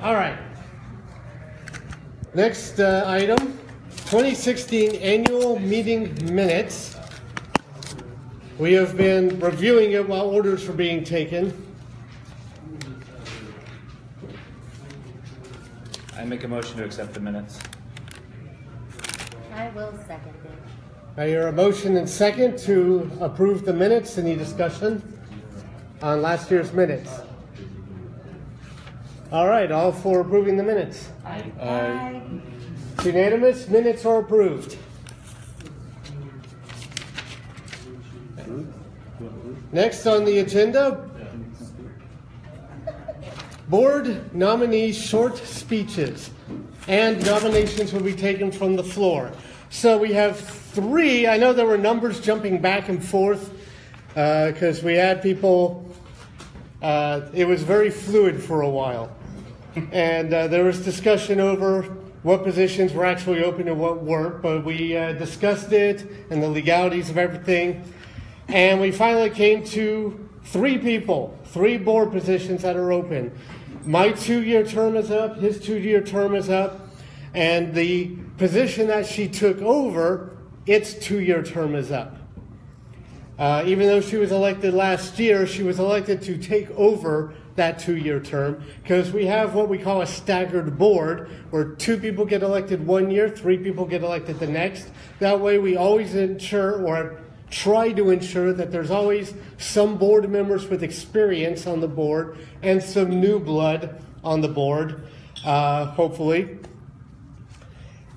All right. Next item, 2016 annual meeting minutes. We have been reviewing it while orders were being taken. I make a motion to accept the minutes. I will second it. I hear a motion and second to approve the minutes. Any discussion on last year's minutes? All right, all for approving the minutes? Aye. It's unanimous. Minutes are approved. Next on the agenda, board nominee short speeches, and nominations will be taken from the floor. So we have three. I know there were numbers jumping back and forth because we had people, it was very fluid for a while. And there was discussion over what positions were actually open and what weren't, but we discussed it and the legalities of everything. And we finally came to three people, three board positions that are open. My 2-year term is up, his 2-year term is up, and the position that she took over, its 2-year term is up. Even though she was elected last year, she was elected to take over that 2-year term because we have what we call a staggered board where 2 people get elected 1 year, 3 people get elected the next. That way we always ensure or try to ensure that there's always some board members with experience on the board and some new blood on the board, hopefully.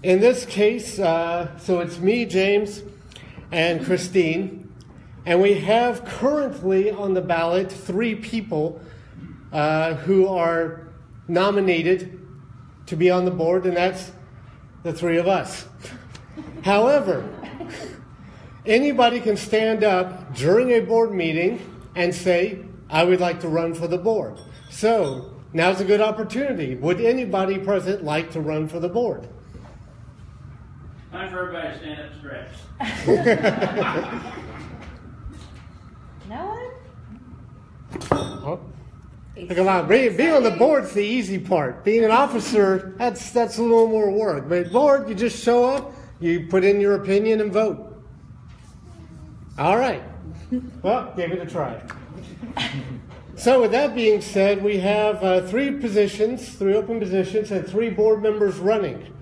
In this case, so it's me, James, and Christine, and we have currently on the ballot 3 people who are nominated to be on the board, and that's the 3 of us. However, anybody can stand up during a board meeting and say, I would like to run for the board. So now's a good opportunity. Would anybody present like to run for the board? Time for everybody to stand up and stretch. No one? Oh. Come on, being on the board's the easy part. Being an officer, that's a little more work. But board, you just show up, you put in your opinion and vote. All right. Well, give it a try. So with that being said, we have 3 positions, 3 open positions, and 3 board members running.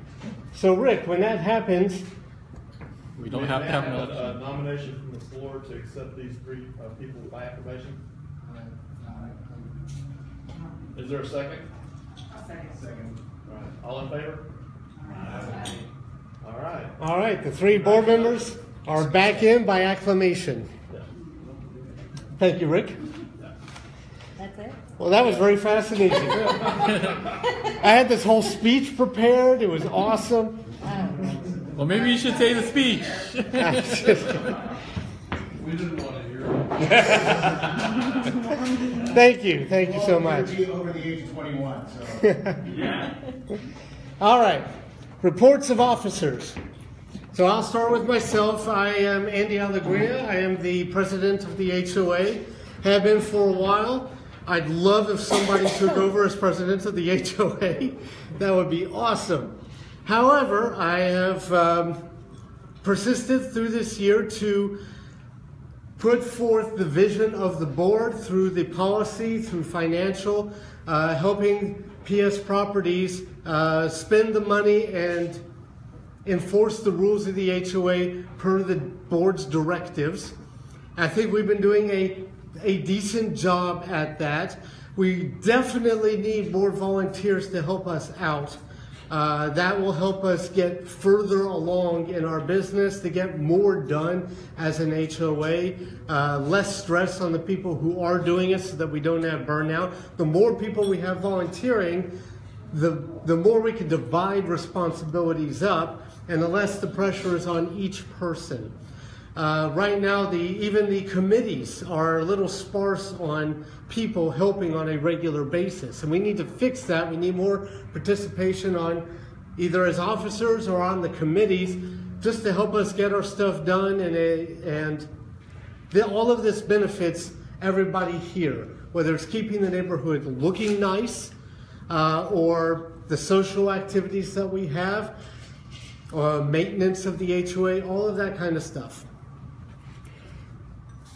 So Rick, when that happens, we don't have to have a nomination from the floor to accept these 3 people by acclamation. Is there a second? Second. All right. All in favor? All right. All right. The 3 board members are back in by acclamation. Yeah. Thank you, Rick. That's it? Well, that was very fast and easy. I had this whole speech prepared. It was awesome. Well, maybe you should say the speech. We didn't want to hear it. Thank you so much. Over the age of 21. So. All right. Reports of officers. So I'll start with myself. I am Andy Allegria. I am the president of the HOA. Have been for a while. I'd love if somebody took over as president of the HOA. That would be awesome. However, I have persisted through this year to put forth the vision of the board through the policy, through financial, helping PS Properties spend the money and enforce the rules of the HOA per the board's directives. I think we've been doing a decent job at that. We definitely need more volunteers to help us out. That will help us get further along in our business, to get more done as an HOA, less stress on the people who are doing it so that we don't have burnout. The more people we have volunteering, the more we can divide responsibilities up and the less the pressure is on each person. Right now, even the committees are a little sparse on people helping on a regular basis, and we need to fix that. We need more participation on either as officers or on the committees, just to help us get our stuff done, and all of this benefits everybody here, whether it's keeping the neighborhood looking nice, or the social activities that we have, maintenance of the HOA, all of that kind of stuff.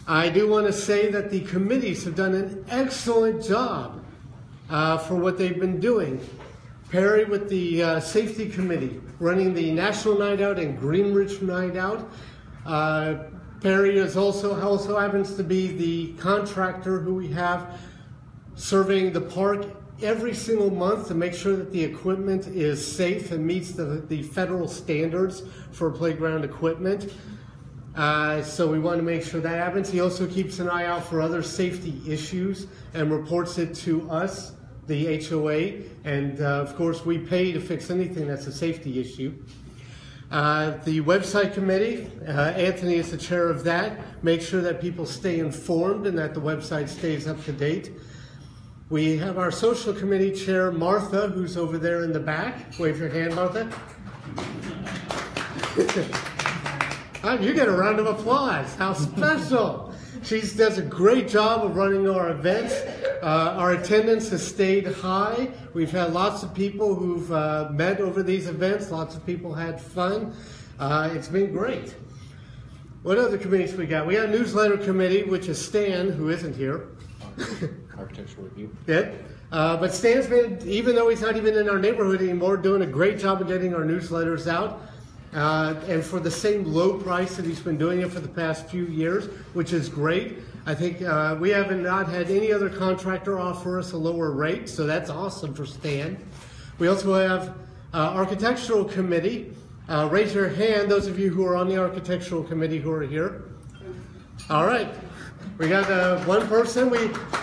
I do want to say that the committees have done an excellent job for what they've been doing. Perry with the Safety Committee, running the National Night Out and Greenridge Night Out. Perry is also happens to be the contractor who we have surveying the park every single month to make sure that the equipment is safe and meets the federal standards for playground equipment. So we want to make sure that happens. He also keeps an eye out for other safety issues and reports it to us, the HOA, and of course we pay to fix anything that's a safety issue. The website committee, Anthony is the chair of that. Make sure that people stay informed and that the website stays up to date. We have our social committee chair, Martha, who's over there in the back. Wave your hand, Martha. You get a round of applause. How special. She does a great job of running our events. Our attendance has stayed high. We've had lots of people who've met over these events. Lots of people had fun. It's been great. What other committees we got? We got a newsletter committee, which is Stan, who isn't here. Architectural review. Yeah. But Stan's been, even though he's not even in our neighborhood anymore, doing a great job of getting our newsletters out. And for the same low price that he's been doing it for the past few years, which is great. I think we haven't not had any other contractor offer us a lower rate, so that's awesome for Stan. We also have architectural committee. Raise your hand, those of you who are on the architectural committee who are here. All right, we got one person.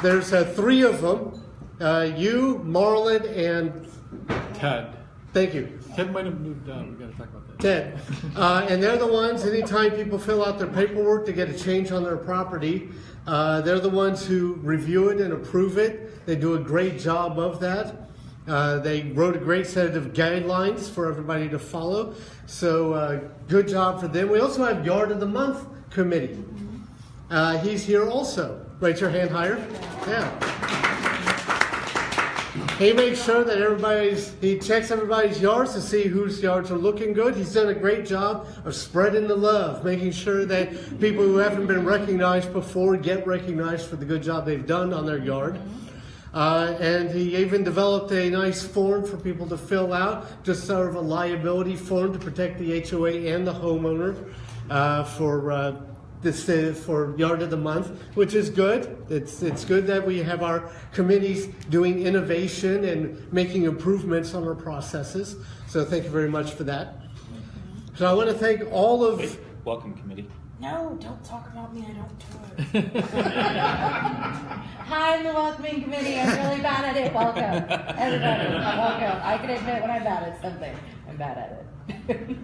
There's three of them. You, Marlon, and Ted. Thank you. Ted might have moved down. We got to talk about that. Ted. And they're the ones, anytime people fill out their paperwork to get a change on their property, they're the ones who review it and approve it. They do a great job of that. They wrote a great set of guidelines for everybody to follow. So good job for them. We also have Yard of the Month committee. He's here also. Raise your hand higher. Yeah. He makes sure that he checks everybody's yards to see whose yards are looking good. He's done a great job of spreading the love, making sure that people who haven't been recognized before get recognized for the good job they've done on their yard. And he even developed a nice form for people to fill out, just sort of a liability form to protect the HOA and the homeowner for Yard of the Month, which is good. It's good that we have our committees doing innovation and making improvements on our processes. So thank you very much for that. So I want to thank all of... Welcome committee. No, don't talk about me. I don't do it. Hi, I'm the welcoming committee. I'm really bad at it. Welcome, everybody. Welcome. I can admit when I'm bad at something. I'm bad at it.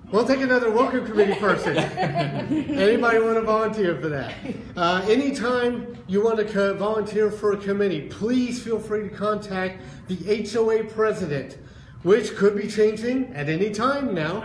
We'll take another welcome committee person. Anybody want to volunteer for that? Anytime you want to volunteer for a committee, please feel free to contact the HOA president, which could be changing at any time now.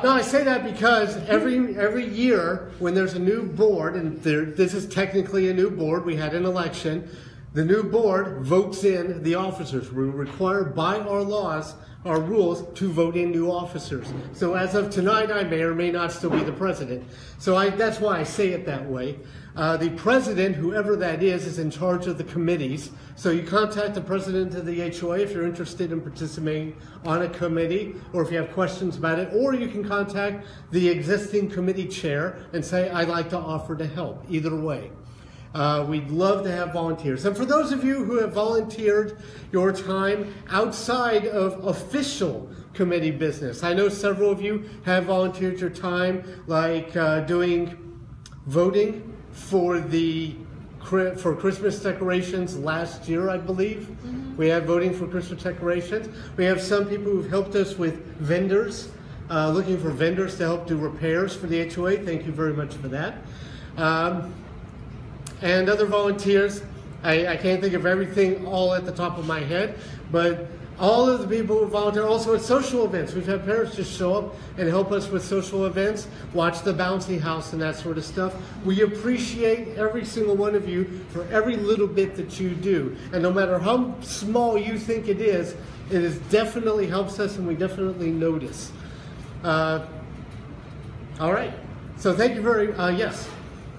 No, I say that because every year when there's a new board, and this is technically a new board, we had an election, the new board votes in the officers. We're required by our laws, our rules, to vote in new officers. So as of tonight, I may or may not still be the president. So that's why I say it that way. The president, whoever that is in charge of the committees. So you contact the president of the HOA if you're interested in participating on a committee, or if you have questions about it, or you can contact the existing committee chair and say, I'd like to offer to help. Either way. We'd love to have volunteers. And for those of you who have volunteered your time outside of official committee business, I know several of you have volunteered your time, like doing voting for Christmas decorations last year, I believe. Mm-hmm. We had voting for Christmas decorations. We have some people who've helped us with vendors, looking for vendors to help do repairs for the HOA. Thank you very much for that. And other volunteers. I can't think of everything all at the top of my head, but all of the people who volunteer, also at social events. We've had parents just show up and help us with social events, watch the bouncy house and that sort of stuff. We appreciate every single one of you for every little bit that you do. And no matter how small you think it is definitely helps us, and we definitely notice. All right. So thank you very, yes.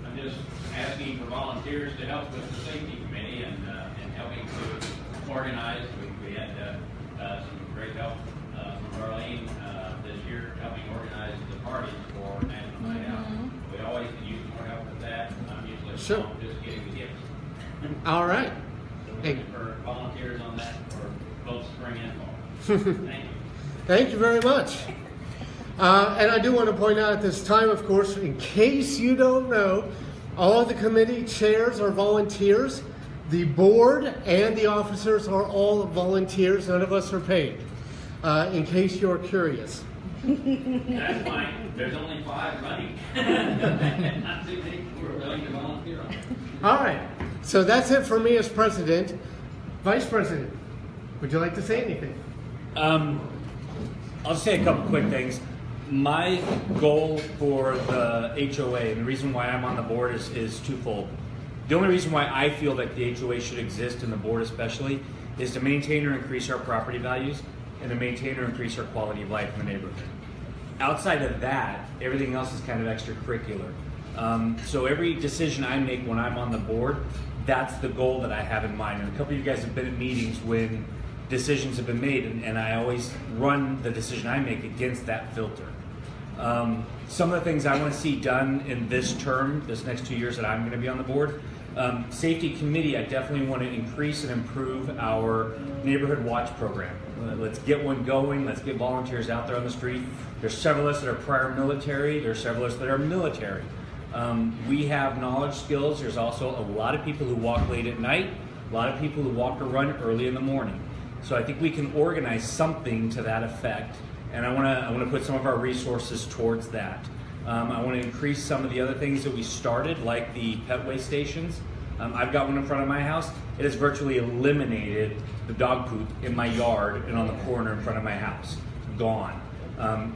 I'm just asking for volunteers to help with the safety committee and helping to organize. We had some great help from Arlene this year helping organize the parties for National Night Out. We always could use more help with that. I'm usually Sure. just getting the gifts. All right. So we're Hey. looking for volunteers on that for both spring and fall. Thank you. Thank you very much. And I do want to point out at this time, of course, in case you don't know, all of the committee chairs are volunteers. The board and the officers are all volunteers. None of us are paid, in case you're curious. That's fine. There's only 5 running. Not too many who are willing to volunteer on it. All right. So that's it for me as president. Vice President, would you like to say anything? I'll just say a couple quick things. My goal for the HOA, and the reason why I'm on the board is twofold. The only reason why I feel that the HOA should exist, and the board especially, is to maintain or increase our property values and to maintain or increase our quality of life in the neighborhood. Outside of that, everything else is kind of extracurricular. So every decision I make when I'm on the board, that's the goal that I have in mind. And a couple of you guys have been at meetings when decisions have been made, and I always run the decision I make against that filter. Some of the things I want to see done in this term, this next 2 years that I'm going to be on the board, safety committee, I definitely want to increase and improve our neighborhood watch program. Let's get one going. Let's get volunteers out there on the street. There's several of us that are prior military. There's several of us that are military. We have knowledge, skills. There's also a lot of people who walk late at night, a lot of people who walk or run early in the morning. So I think we can organize something to that effect, and I want to put some of our resources towards that. I want to increase some of the other things that we started, like the pet waste stations. I've got one in front of my house. It has virtually eliminated the dog poop in my yard and on the corner in front of my house. Gone.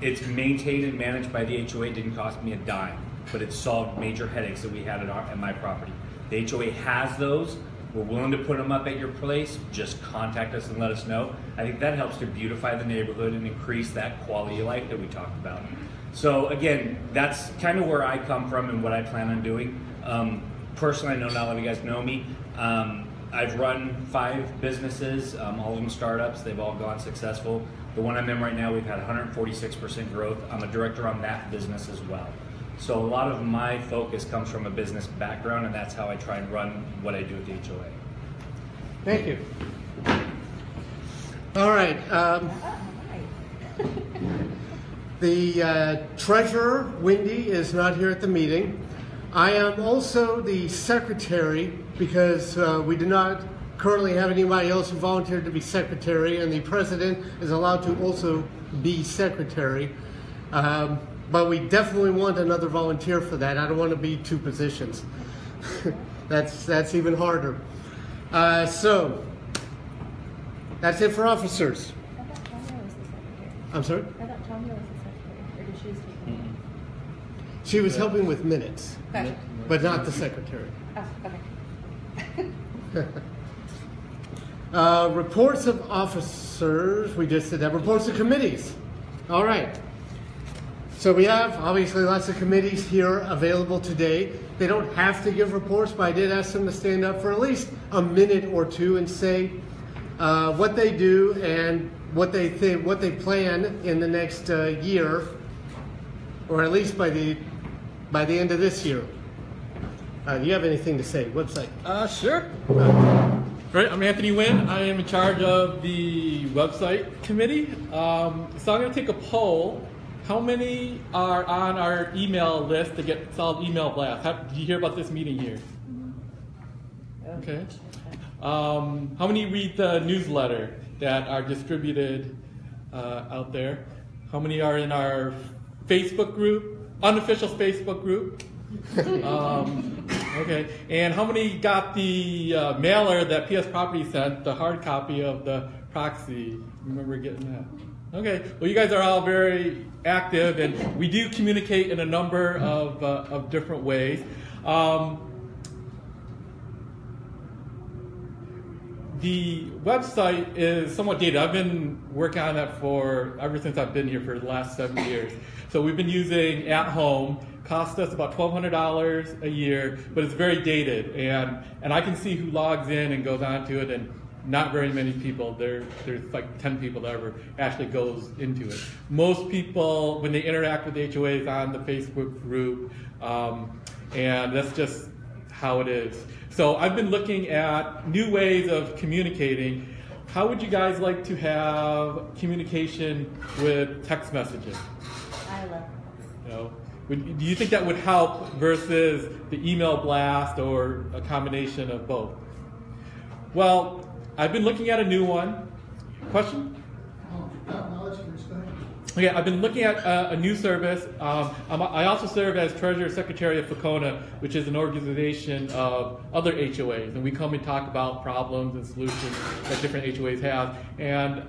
It's maintained and managed by the HOA. It didn't cost me a dime, but it solved major headaches that we had at my property. The HOA has those. We're willing to put them up at your place. Just contact us and let us know. I think that helps to beautify the neighborhood and increase that quality of life that we talked about. So again, that's kind of where I come from and what I plan on doing. Personally, I know not a lot of you guys know me. I've run 5 businesses, all of them startups. They've all gone successful. The one I'm in right now, we've had 146% growth. I'm a director on that business as well. So a lot of my focus comes from a business background, and that's how I try and run what I do at the HOA. Thank you. All right. The treasurer, Wendy, is not here at the meeting. I am also the secretary because we do not currently have anybody else who volunteered to be secretary, and the president is allowed to also be secretary. But we definitely want another volunteer for that. I don't want to be 2 positions. That's even harder. So that's it for officers. I thought Tanya was the secretary. I'm sorry? I thought Tanya was the secretary. Or did she speak? She was helping with minutes, Gotcha. but not the secretary. Oh, okay. Reports of officers, we just did that. Reports of committees. All right. So we have obviously lots of committees here available today. They don't have to give reports, but I did ask them to stand up for at least a minute or 2 and say what they do and what they think, what they plan in the next year, or at least by the end of this year. Do you have anything to say? Website? Sure. Right, I'm Anthony Wynn. I am in charge of the website committee. So I'm going to take a poll. How many are on our email list to get solid email blasts? Did you hear about this meeting here? Okay. How many read the newsletter that are distributed out there? How many are in our Facebook group, unofficial Facebook group? Okay. And how many got the mailer that PS Property sent, the hard copy of the proxy? Remember getting that? Okay. Well, you guys are all very active, and we do communicate in a number of different ways. The website is somewhat dated. I've been working on that ever since I've been here for the last 7 years. So we've been using At Home. Costs us about $1,200 a year, but it's very dated. And I can see who logs in and goes onto it, and not very many people. There's like 10 people that ever actually goes into it. Most people, when they interact with the HOA, is on the Facebook group, and that's just how it is. So I've been looking at new ways of communicating. How would you guys like to have communication with text messaging? I love it. Do you think that would help versus the email blast or a combination of both? Well, I've been looking at a new one. Question? Okay, I've been looking at a new service. I also serve as Treasurer Secretary of FACONA, which is an organization of other HOAs, and we come and talk about problems and solutions that different HOAs have. And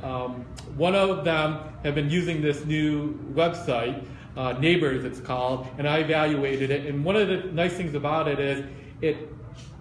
one of them have been using this new website, Neighbors it's called, and I evaluated it. And one of the nice things about it is it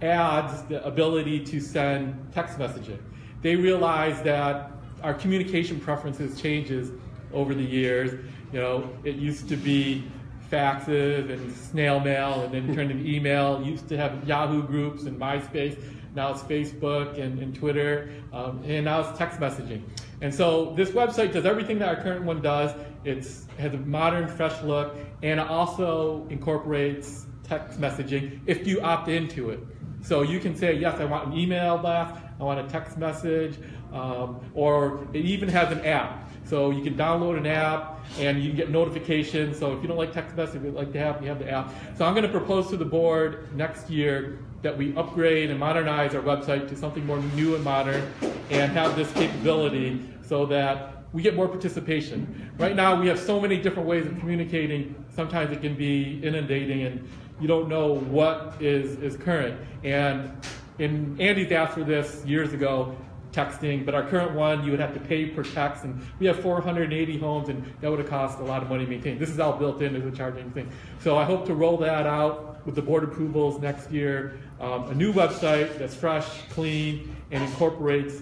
adds the ability to send text messaging. They realize that our communication preferences changes over the years. You know, it used to be faxes and snail mail, and then turned into email. It used to have Yahoo groups and MySpace. Now it's Facebook and Twitter, and now it's text messaging. And so this website does everything that our current one does. It has a modern, fresh look, and it also incorporates text messaging if you opt into it. So you can say, yes, I want an email blast, I want a text message, or it even has an app. So you can download an app and you can get notifications. So if you don't like text message, you like to have, you have the app. So I'm going to propose to the board next year that we upgrade and modernize our website to something more new and modern and have this capability so that we get more participation. Right now we have so many different ways of communicating. Sometimes it can be inundating and you don't know what is current. And Andy's asked for this years ago, texting, but our current one, you would have to pay per text, and we have 480 homes, and that would have cost a lot of money to maintain. This is all built in as a charging thing. So I hope to roll that out with the board approvals next year. A new website that's fresh, clean, and incorporates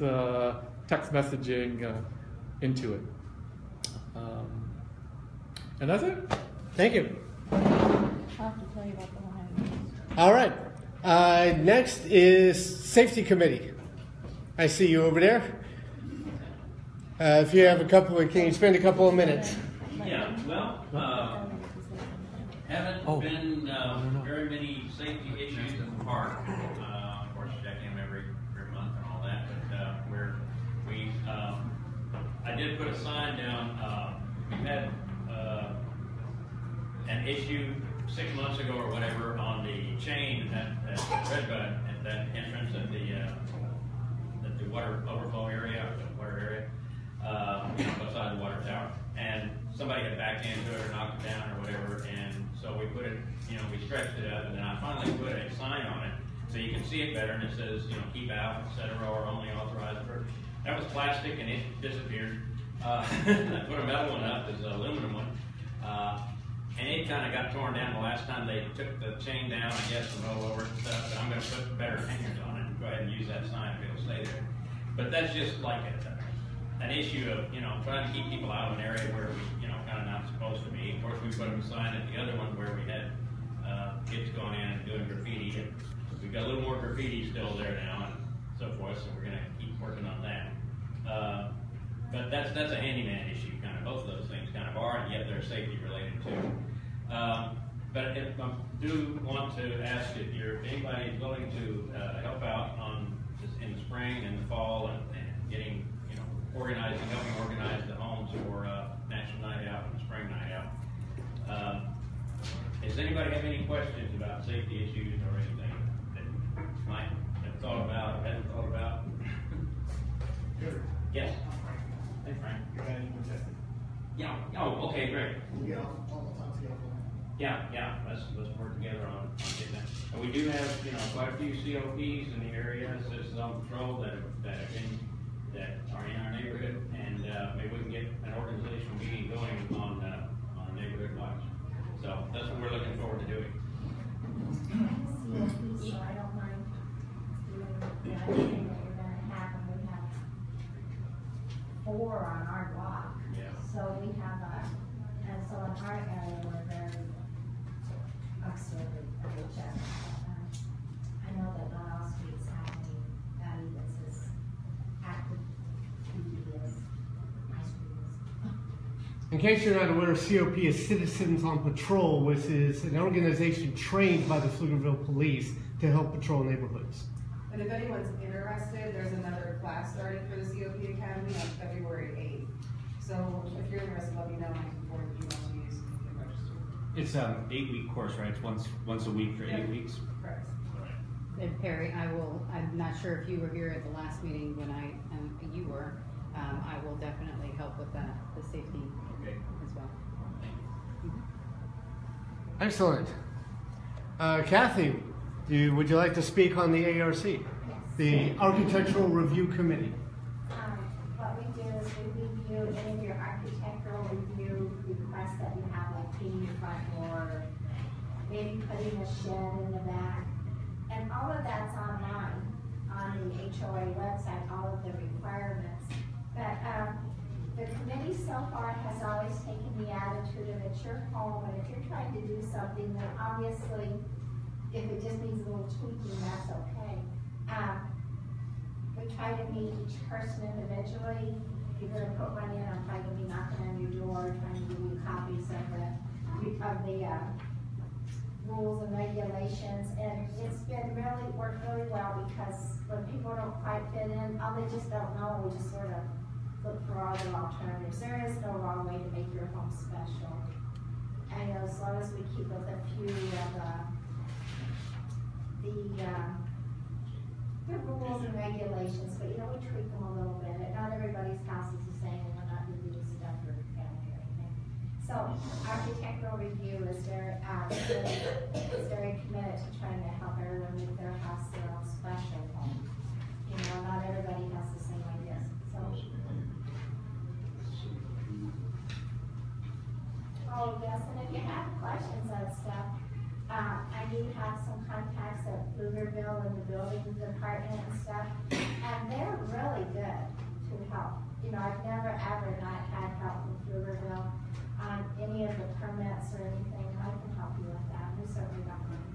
text messaging into it. And that's it. Thank you. I'll have to tell you about the one I All right. Next is Safety Committee. I see you over there. If you have can you spend a couple of minutes? Yeah, well, haven't been very many safety issues at the park. Of course, check in every month and all that, but I did put a sign down. We had an issue 6 months ago or whatever on the chain at Redbud at that entrance at the water overflow area, or the water area, beside the water tower. And somebody had backed into it or knocked it down or whatever, and so we put it, we stretched it up, and then I finally put a sign on it so you can see it better, and it says, keep out, etc., or only authorized for. That was plastic, and it disappeared. I put a metal one up, there's an aluminum one, and it kind of got torn down the last time they took the chain down, I guess, and roll over and stuff, but I'm going to put better hangers on it and go ahead and use that sign if it'll stay there. But that's just like an issue of, trying to keep people out of an area where we, kind of not supposed to be. Of course, we put a sign at the other one where we had kids going in and doing graffiti. And we've got a little more graffiti still there now and so forth, so we're going to keep working on that. But that's a handyman issue, kind of. Both of those things kind of are, and yet they're safety related too. But if I do want to ask if anybody is willing to help out on in the spring and the fall and getting, helping organize the homes for National Night Out and Spring Night Out. Does anybody have any questions about safety issues or anything that you might have thought about or hadn't thought about? Good. Yes. Hey, Frank. Yeah. Oh, okay, great. Yeah, I'll talk to you offline. Yeah. Let's work together on getting that. And we do have, quite a few COPs in the area, citizens on patrol that are in our neighborhood, and maybe we can get an organizational meeting going on a neighborhood watch. So that's what we're looking forward to doing. So I don't mind doing the other thing that you're gonna have, and we have 4 on our block. Yeah. So we have and so in our area, we're very observant of each other. I know that not all streets have any that's as active duty as my street is. In case you're not aware, COP is Citizens on Patrol, which is an organization trained by the Pflugerville Police to help patrol neighborhoods. And if anyone's interested, there's another class starting for the COP Academy on February 8th. So if you're interested, let me know. I can forward the email to you so you can register. It's an 8-week course, right? It's once a week for 8 weeks. Correct. And Perry, I'm not sure if you were here at the last meeting when you were, I will definitely help with the safety as well. Excellent. Kathy, would you like to speak on the ARC, the Architectural Review Committee? What we do is we review any of your architectural review requests that you have, like painting your front door, maybe putting a shed in the back. And all of that's online on the HOA website, all of the requirements. But the committee so far has always taken the attitude of it's your home, and if you're trying to do something, then obviously, if it just needs a little tweaking, that's okay. We try to meet each person individually. If you're going to put one in, I'm probably going to be knocking on your door, trying to give you copies of the rules and regulations, and it's been worked really well, because when people don't quite fit in, they just don't know, we just sort of look for other alternatives. There is no wrong way to make your home special. And as long as we keep with a few of the rules and regulations, but we tweak them a little bit. And not everybody's house is the same, and we're not going to do stuff for family or anything. So architectural review is very committed to trying to help everyone make their house their own special home. Not everybody has the same ideas. So. Oh yes, and if you have questions on stuff, I do have some contacts at Pflugerville and the building department and stuff, and they're really good to help. I've never ever not had help from Pflugerville on any of the permits or anything. I can help you with that. We certainly don't mind.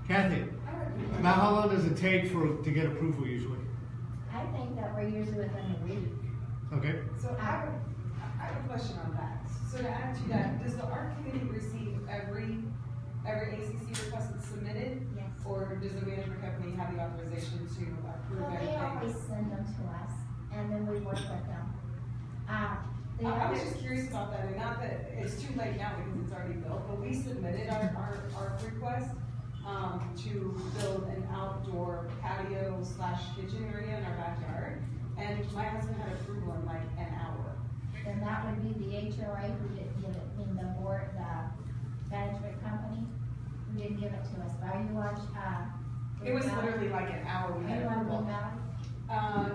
Kathy, about how long does it take to get approval usually? I think that we're usually within a week. Okay. So I have a question on that. So to add to that, does the art committee receive every ACC request that's submitted? Yes. Or does the management company have the authorization to approve Well, they always everything? send them to us, and then we work with them. I was just curious about that, and not that it's too late now because it's already built, but we submitted our request to build an outdoor patio / kitchen area in our backyard, and my husband had approval in like an hour. Then that would be the HOA who didn't give it, the board, the management company who didn't give it to us. Are you on, It was literally like an hour we Are had you on approval. Blue Valley?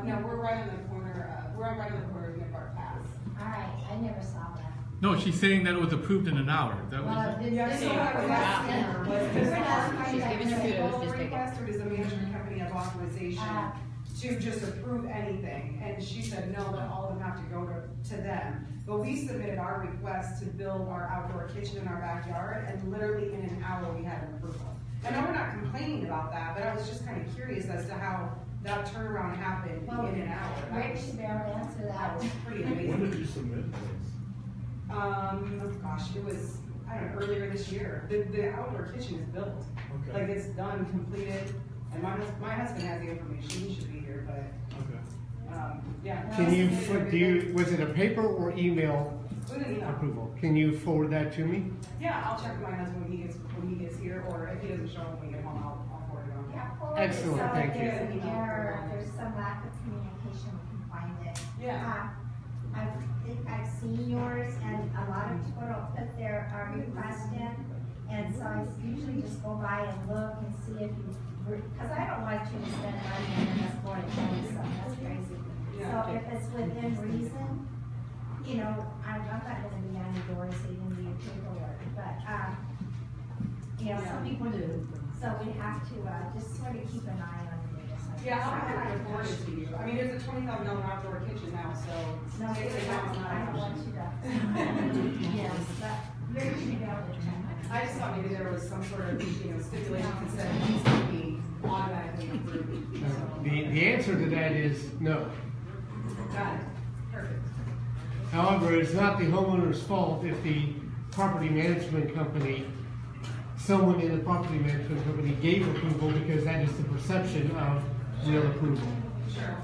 No, we're right on the corner, of Midbar Pass. All right, I never saw that. No, she's saying that it was approved in an hour. That Well, was. didn't Yeah, so what I was asking was, does the art She's giving you kudos, full just take it. request, or does the management company have authorization to just approve anything? And she said, no, that all of them have to go to them. But we submitted our request to build our outdoor kitchen in our backyard, and literally in an hour we had an approval. I know we're not complaining about that, but I was just kind of curious as to how that turnaround happened Well, in an hour. Rick should be able to answer That that. was pretty When amazing. did you submit this? Gosh, it was, I don't know, earlier this year. The outdoor kitchen is built. Okay. Like, it's done, completed, and my husband has the information, he should be here, but, Okay. yeah. Can was it a paper or email With an email. approval? Can you forward that to me? Yeah, I'll check with my husband when he gets here, or if he doesn't show up when we get home, I'll forward it on. Yeah, forward it, Excellent, so thank if you. there's an error, if there's some lack of communication, we can find it. Yeah. I think I've seen yours, and a lot of people don't put their request in, And so I usually just go by and look and see if you, because I don't like you to spend money on this board and tell you something, that's crazy. So if it's within reason, you know, I'm not gonna be on your door so you can do your paperwork, but, you know, some people do. So we have to, just sort of keep an eye on it. Yeah, I'll have to report it to you. I mean, it's a $20,000 outdoor kitchen now, so. No, take it down, it's not I an don't want option. you to. Yes, but you're gonna be able to check. I just thought maybe there was some sort of, you know, stipulation that said these can be automatically approved. So, The answer to that is no. got it. Perfect. However, it's not the homeowner's fault if the property management company, someone in the property management company gave approval, because that is the perception of real approval. Sure.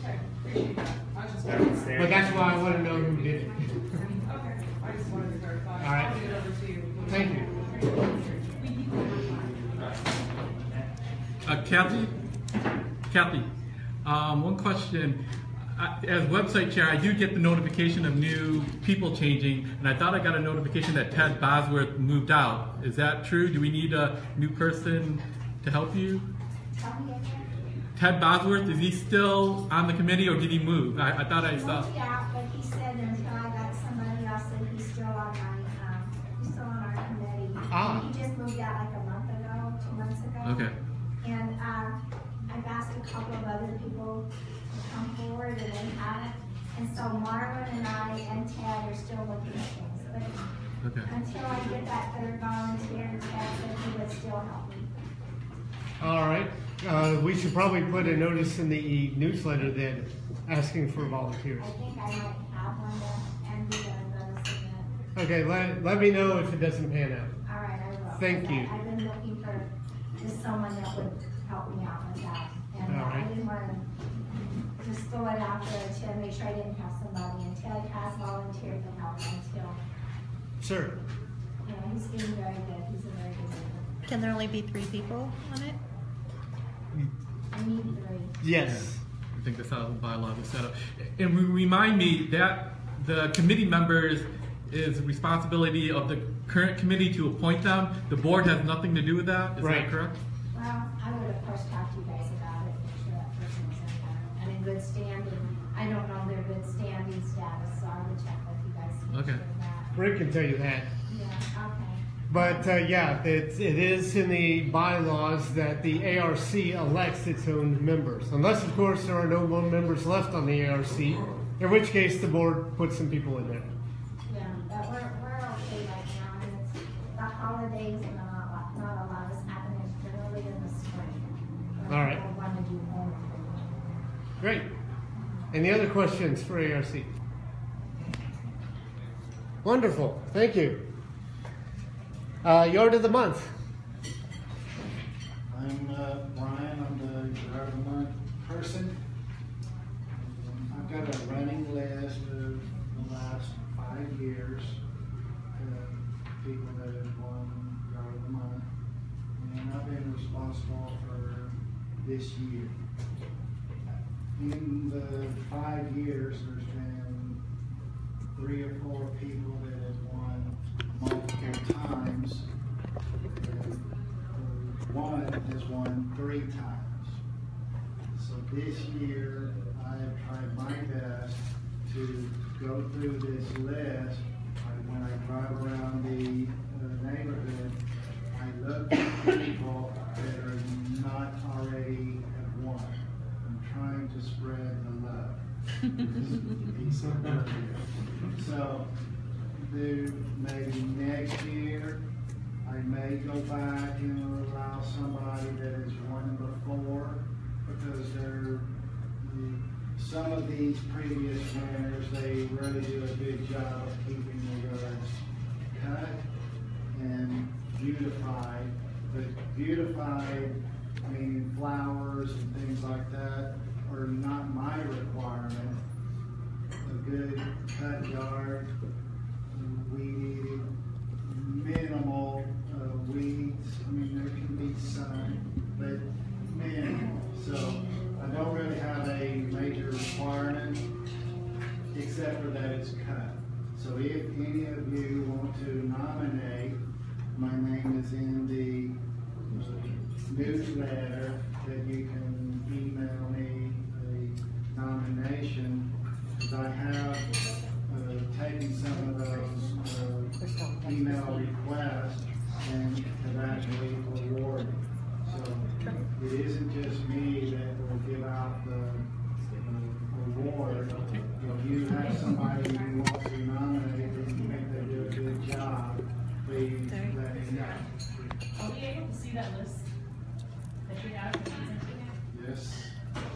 Okay, appreciate that. I was just wondering. But that's why I want to know who did it. Okay, I just wanted to clarify. All right. I'll get it over to you. Thank you. Kathy, one question. As website chair, I do get the notification of new people changing, and I thought I got a notification that Ted Bosworth moved out. Is that true? Do we need a new person to help you? Tell me again. Ted Bosworth, is he still on the committee, or did he move? I thought I saw. Yeah, but he said until I got somebody else that he's still on my, he's still on our committee. Ah. He just moved out like a month ago, 2 months ago. Okay. And, I've asked a couple of other people to come forward and they haven't. And so Marlon and I and Ted are still looking at things. But Okay. until I get that third volunteer, Ted said he would still help me. All right. We should probably put a notice in the newsletter then, asking for volunteers. I think I might have one that, and be gonna submit. Okay, let me know if it doesn't pan out. All right, I will. Thank you. I've been looking for just someone that would help me out with that. And All I right. didn't want to just throw it out there to make sure I didn't have somebody. And Ted has volunteered to help until, Sure. you know, he's getting very good. He's a very good leader. Can there only be 3 people on it? I need 3. Yes. I think that's how the bylaw is set up. And remind me that the committee members is the responsibility of the current committee to appoint them. The board has nothing to do with that. Is Right. that correct? Well, I would of course talk to you guys about it, make sure that person is in there and in good standing. I don't know their good standing status, so I would check with you guys to make Okay. sure of that. Rick can tell you that. Yeah, okay. But yeah, it is in the bylaws that the ARC elects its own members. Unless, of course, there are no more members left on the ARC, in which case the board puts some people in there. Yeah, but we're okay right now, and it's the holidays and not a lot is happening early in the spring. All right. I want to do home. Great. Any other questions for ARC? Wonderful. Thank you. Yard of the month. I'm Brian, I'm the yard of the month person. I've got a running list of the last 5 years, people that have won yard of the month. And I've been responsible for this year. In the 5 years, there's been 3 or 4 people that have won multiple times. One has won 3 times. So this year, I have tried my best to go through this list. When I drive around the neighborhood, I look for people that are not already have won. I'm trying to spread the love. So, maybe next year, I may go back and allow somebody that has won before, because some of these previous winners, they really do a good job of keeping the yards cut and beautified. But beautified, I mean, flowers and things like that are not my requirement. A good cut yard, weeded, minimal weeds. I mean, there can be some, but minimal. So I don't really have a major requirement, except for that it's cut. So if any of you want to nominate my name is in the newsletter, that you can email me a nomination, because I have taken some of those email requests and have actually awarded. So it isn't just me that will give out the award. If you have somebody you want to nominate and you think they do a good job, please let me know. Are we able to see that list that you have? Yes. Okay,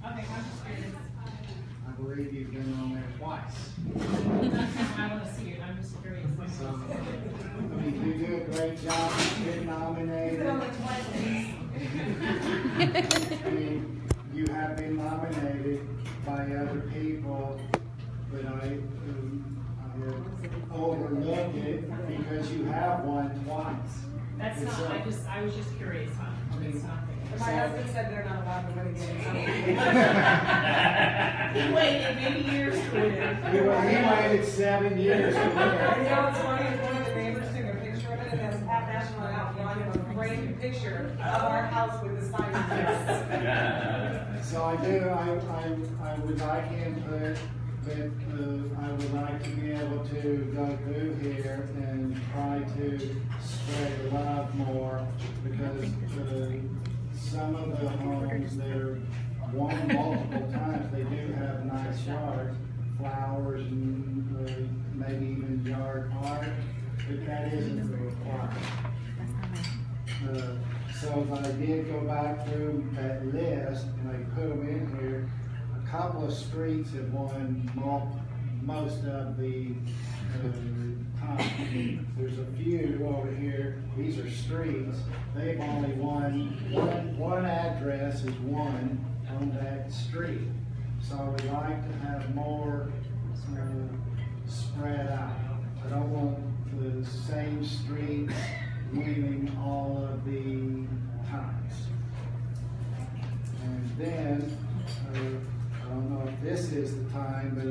I'm just curious. I believe you've been on there twice. I want to see it, I'm just curious. So, I mean, you do a great job of getting nominated. I mean, you have been nominated by other people, but I have overlooked it because you have won twice. That's It's, not, I was just curious, huh? It's not. My husband said they're not allowed to win again. He waited many years to win. He waited 7 years to win. You know what's funny is one of the neighbors took a picture of it and has Pat National out behind him a framed picture of our house with the sign. So I would like input, but I would like to be able to go through here and try to spread the love more, because some of the homes that are won multiple times, they do have nice yards, flowers and maybe even yard art, but that isn't the requirement. So if I did go back through that list and I put them in here, a couple of streets have won most of the time. There's a few over here, these are streets, they've only won, one address is won on that street. So I would like to have more spread out. I don't want the same streets winning all of the times. And then, I don't know if this is the time, but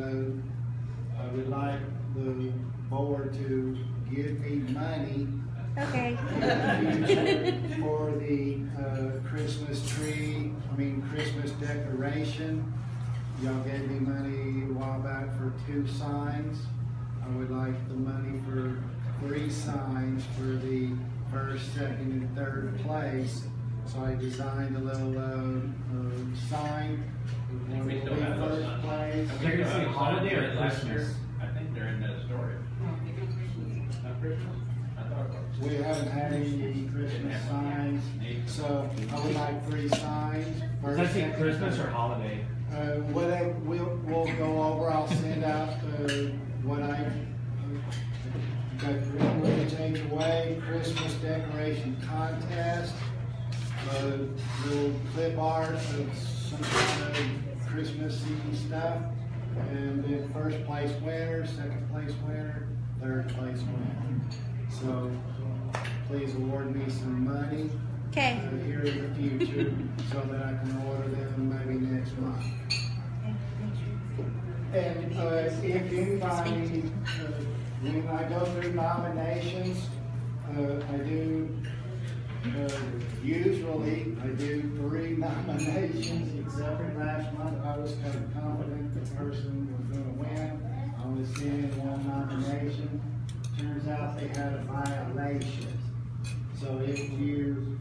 I would like the board to give me money Okay. in the future for the Christmas decoration. Y'all gave me money a while back for 2 signs. I would like the money for 3 signs for the first, second, and third place. So I designed a little sign. One will be first place. They're gonna say holiday or Christmas? I think they're in the storage. Not Christmas? I thought it was. We haven't had any Christmas signs, so I would like 3 signs. Does that say Christmas or holiday? Whatever, we'll go over, I'll send out, what I, got Greenridge HOA Christmas decoration contest, little clip art of some kind of Christmassy stuff, and then first place winner, second place winner, third place winner. So, please award me some money. Okay. Here in the future, so that I can order them maybe next month. And if anybody, when I go through nominations, I do, usually I do 3 nominations, except for last month I was kind of confident the person was going to win. I only sent in 1 nomination. Turns out they had a violation. So if you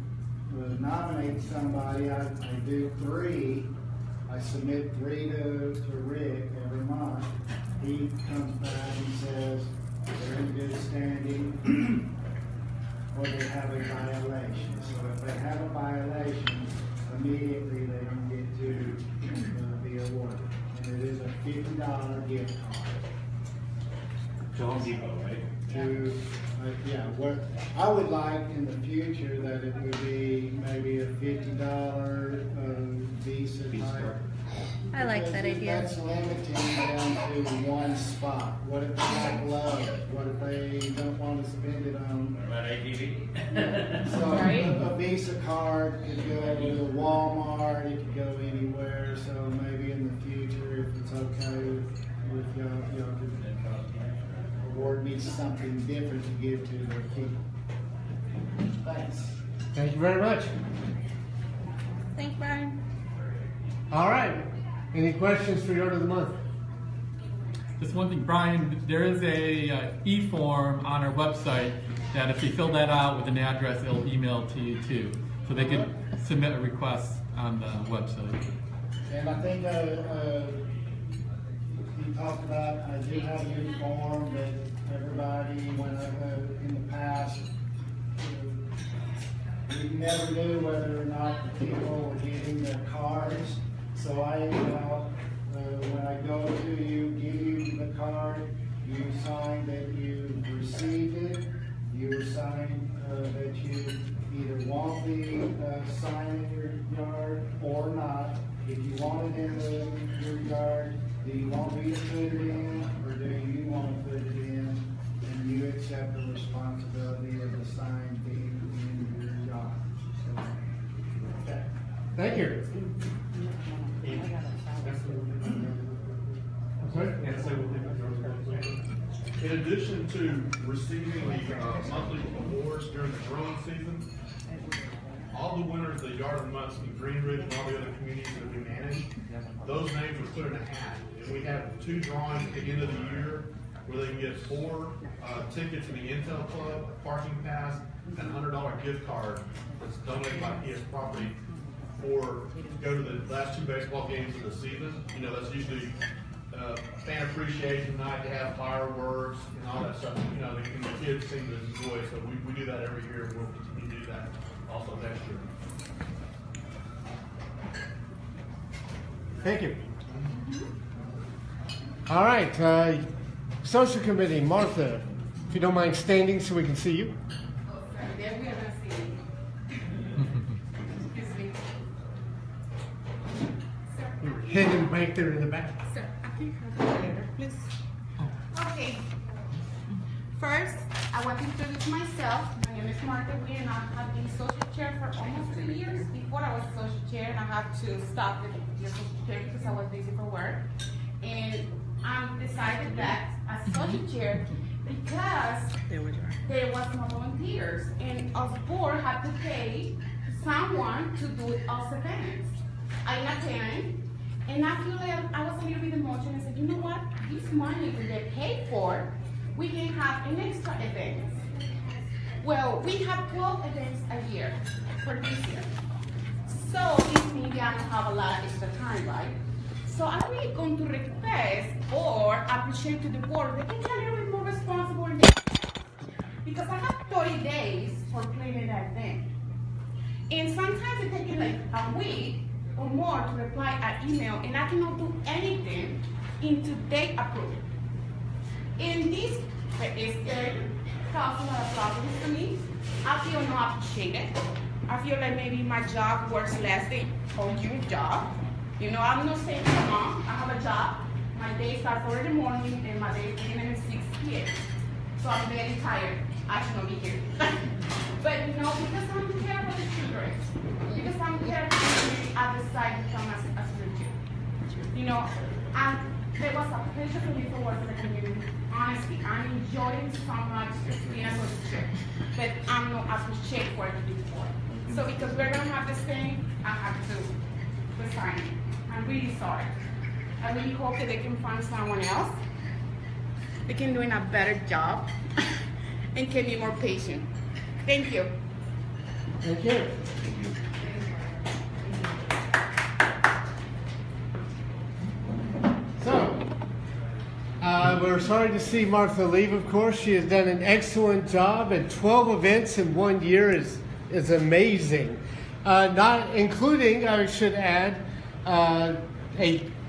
nominate somebody, I do 3. I submit 3 to Rick every month. He comes back and says they're in good standing or they have a violation. So if they have a violation, immediately they don't get to be awarded. And it is a $50 gift card. To Home Depot, right? Yeah, what I would like in the future that it would be maybe a $50 Visa type. I like that idea. That's limiting them to 1 spot. What if they like love? What if they don't want to spend it on? What about ATV? So Right. a Visa card could go to Walmart, it could go anywhere. So maybe in the future, if it's okay with y'all could award me need something different to give to their people. Thanks. Thank you very much. Thanks, Brian. All right. Any questions for Yard of the Month? Just one thing, Brian, there is a e-form on our website that if you fill that out with an address, it'll email to you too. So they could submit a request on the website. And I think you talked about, I do have a new form that everybody, when in the past, we never knew whether or not the people were getting their cards. So I now, when I go to you, give you the card, you sign that you received it, you sign that you either want the sign in your yard or not. If you want it in your yard, do you want me to put it in, or do you want to put it in, and you accept the responsibility of the sign being in your yard? So, okay. Thank you. In addition to receiving the monthly awards during the growing season, all the winners of the Yard of the Month in Greenridge and all the other communities that we manage, those names are put in a hat. And we have 2 drawings at the end of the year where they can get 4 tickets in the Intel Club, a parking pass, and a $100 gift card that's donated by PS Property to go to the last 2 baseball games of the season. You know, that's usually fan appreciation night, to have fireworks and all that stuff. You know, and the kids seem to enjoy it, so we do that every year, and we'll continue to do that also next year. Thank you. All right, Social Committee, Martha, if you don't mind standing so we can see you. There we are not seeing. Excuse me. Hidden back there in the back. Sir, I can have the letter, please. Okay. First, I want to introduce myself. My name is Martha Weir, and I have been social chair for almost 2 years. Before I was social chair, and I had to stop the social chair because I was busy for work. And I decided that as social chair, because there was no volunteers, and us board had to pay someone to do us events. I attend. And I feel like I was a little bit emotional and said, you know what? This money that they pay for, we can have an extra event. Well, we have 12 events a year for this year. So it means I don't have a lot of extra time, right? So I'm really going to request or appreciate to the board that they can be a little bit more responsible because I have 30 days for planning that event. And sometimes it takes like a week or more to reply an email, and I cannot do anything until they approve it. And this is causes a lot of problems to me. I feel not appreciated. I feel like maybe my job works less than your job. You know, I'm not saying I'm mom. I have a job. My day starts 4 in the morning, and my day ends at 6 p.m. So I'm very tired. I should not be here. But you know, because I'm care for the children, because I'm care for the community, I decided to come as a teacher. You know, and it was a pleasure for me to work for the community. Honestly, I'm enjoying so much being a teacher, but I'm not appreciated for it before. So because we're gonna have this thing, I have to resign. I'm really sorry. I really hope that they can find someone else. They can do a better job and can be more patient. Thank you. Thank you. So, we're sorry to see Martha leave, of course. She has done an excellent job, and 12 events in 1 year is amazing. Not including, I should add,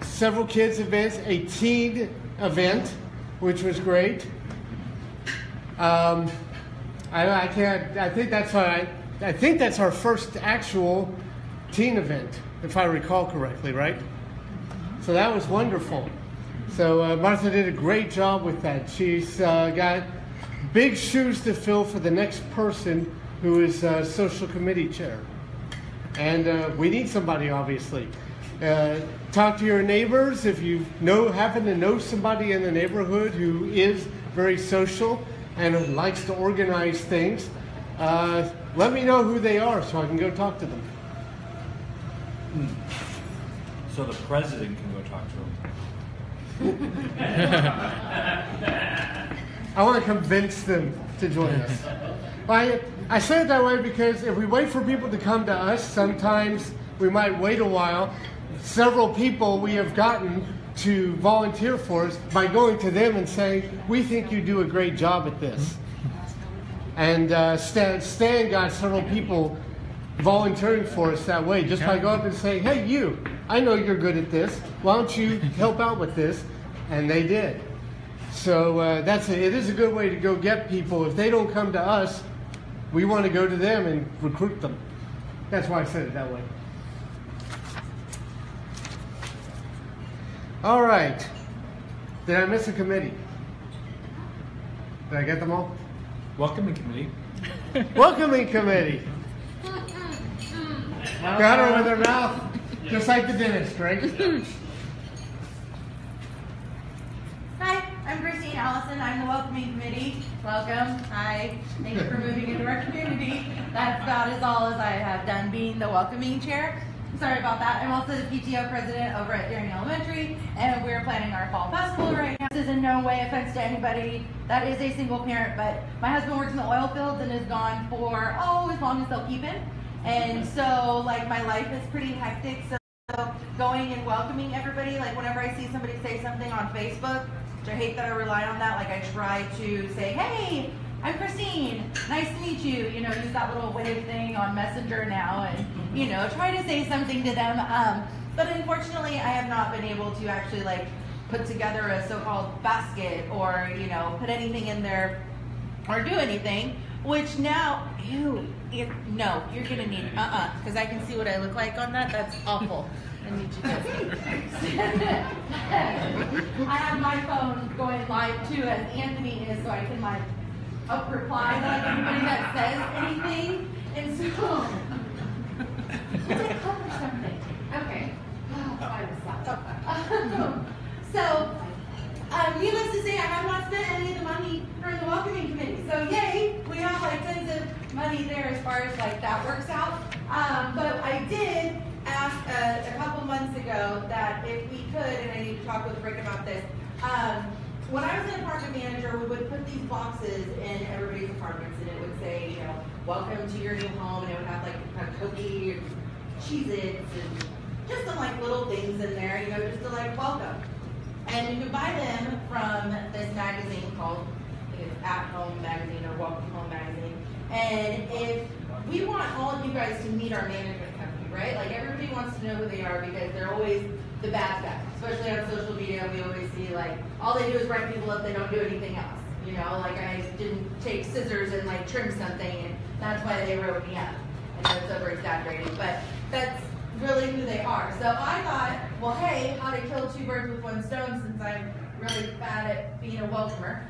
several kids events, a teen event, which was great. I think that's our first actual teen event, if I recall correctly, right? So that was wonderful. So Martha did a great job with that. She's got big shoes to fill for the next person who is social committee chair. And we need somebody, obviously. Talk to your neighbors if you happen to know somebody in the neighborhood who is very social and likes to organize things. Let me know who they are so I can go talk to them. So the president can go talk to him. I want to convince them to join us. I say it that way because if we wait for people to come to us, sometimes we might wait a while. Several people we have gotten to volunteer for us by going to them and saying, we think you do a great job at this. And Stan got several people volunteering for us that way, just by going up and saying, hey, you, I know you're good at this. Why don't you help out with this? And they did. So it is a good way to go get people. If they don't come to us, we want to go to them and recruit them. That's why I said it that way. All right. Did I miss a committee? Did I get them all? Welcoming committee. Welcoming committee. Got her with her mouth, just like the dentist, right? Hi, I'm Christine Allison. I'm the Welcoming Committee. Welcome. Hi. Thank you for moving into our community. That's about as all as I have done being the Welcoming Chair. Sorry about that. I'm also the PTO president over at Deering Elementary, and we're planning our fall festival right now. This is in no way offense to anybody that is a single parent, but my husband works in the oil fields and is gone for, as long as they'll keep him. And so, like, my life is pretty hectic, so going and welcoming everybody, like, whenever I see somebody say something on Facebook, which I hate that I rely on that, like, I try to say, hey, I'm Christine, nice to meet you, use that little wave thing on Messenger now, and, try to say something to them, but unfortunately, I have not been able to actually, like, put together a so-called basket, or, put anything in there, or do anything, which now, you're gonna need, because I can see what I look like on that. That's awful. I need you to. I have my phone going live too, as Anthony is, so I can up reply to anybody that says anything. And so, let's cover something. Okay. So, needless to say, I have not spent any of the money for the welcoming committee. So yay, we have tons of money there as far as that works out. But I did ask a couple months ago that if we could, and I need to talk with Rick about this, when I was an apartment manager, we would put these boxes in everybody's apartments, and it would say, welcome to your new home, and it would have a cookie and Cheez-Its and just some little things in there, just to welcome. And you can buy them from this magazine called At Home Magazine or Welcome Home Magazine. And if we want all of you guys to meet our management company, right? Everybody wants to know who they are because they're always the bad guys. Especially on social media, we always see all they do is write people up, they don't do anything else. I didn't take scissors and trim something, and that's why they wrote me up. And that's over exaggerating, but that's really who they are. So I thought, well, hey, how to kill two birds with one stone, since I'm really bad at being a welcomer,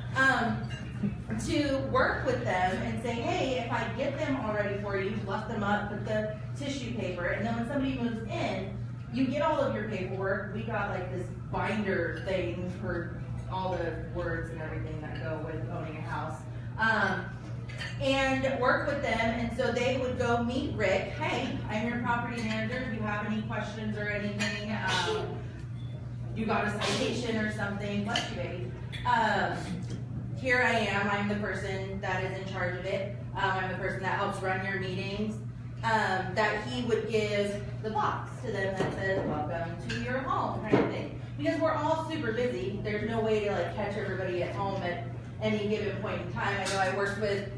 to work with them and say, hey, if I get them already for you, fluff them up, put the tissue paper, and then when somebody moves in, you get all of your paperwork. We got this binder thing for all the words and everything that go with owning a house. And work with them, and so they would go meet Rick. Hey, I'm your property manager. If you have any questions or anything, you got a citation or something, bless you, baby. Here I am. I'm the person that is in charge of it. I'm the person that helps run your meetings. That he would give the box to them that says, welcome to your home, kind of thing. Because we're all super busy. There's no way to catch everybody at home at any given point in time. I know I worked with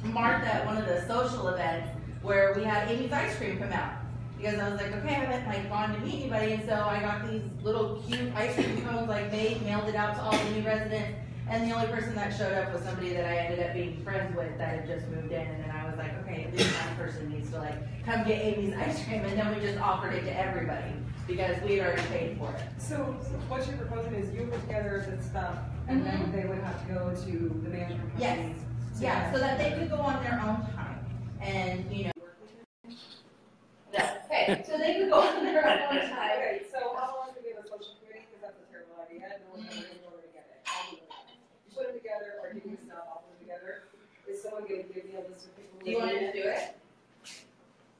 Martha at one of the social events where we had Amy's ice cream come out. Because I was like, okay, I haven't gone to meet anybody, and so I got these little cute ice cream cones made, mailed it out to all the new residents, and the only person that showed up was somebody that I ended up being friends with that had just moved in, and then I was like, okay, at least one person needs to come get Amy's ice cream, and then we just offered it to everybody because we had already paid for it. So what you're proposing is you put together the stuff, and then they would have to go to the management company. Yes. Yeah, so that they could go on their own time, and okay, so they could go on their own time. Okay, so how long do we have a social committee? Because that's a terrible idea. No one's ever going to get it. You put them together. Do you want to just do it?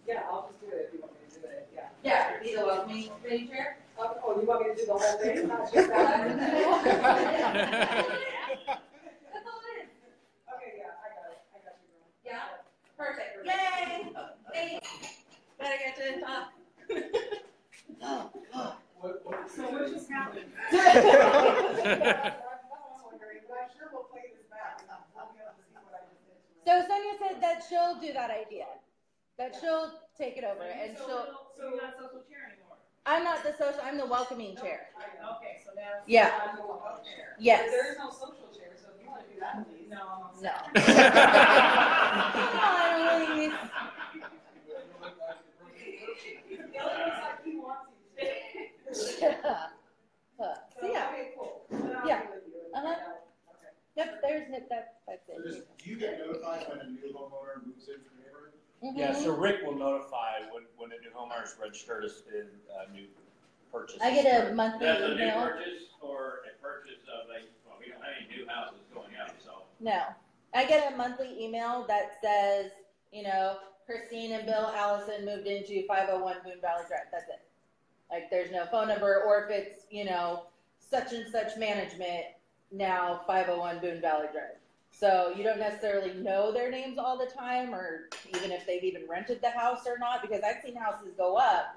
Yeah, I'll just do it if you want me to do it, yeah. Yeah, be the welcoming committee chair. Oh, you want me to do the whole thing, not just that? That's all it is. Okay, yeah, I got you, girl. Yeah, perfect. Yay! Thanks. Better get to the top. So what just happened? I'm wondering, but I'm sure we'll play this back. We'll be able to see what I just did. So Sonia said that she'll do that idea. That she'll take it over and So you're not social chair anymore? I'm not the social, I'm the welcoming chair. Okay, so now. Yeah. I'm the welcome chair. Yes. There is no social chair, so if you want to do that, please. No. No. Come on, Elise. It looks like he wants you to. So yeah. Okay, cool. Then I'll Yeah. be with you. Uh-huh. Okay. Yep, that's it. Do you get notified when a new homeowner moves into the neighborhood? Mhm. Yeah, so Rick will notify when a new homeowner is registered as a new purchase. I get a monthly That's a new email. purchase or a purchase of like, well, we don't have any new houses going up, so. No. I get a monthly email that says, Christine and Bill Allison moved into 501 Boone Valley Drive. That's it. Like, there's no phone number, or if it's, such and such management, now 501 Boone Valley Drive. So you don't necessarily know their names all the time, or even if they've even rented the house or not, because I've seen houses go up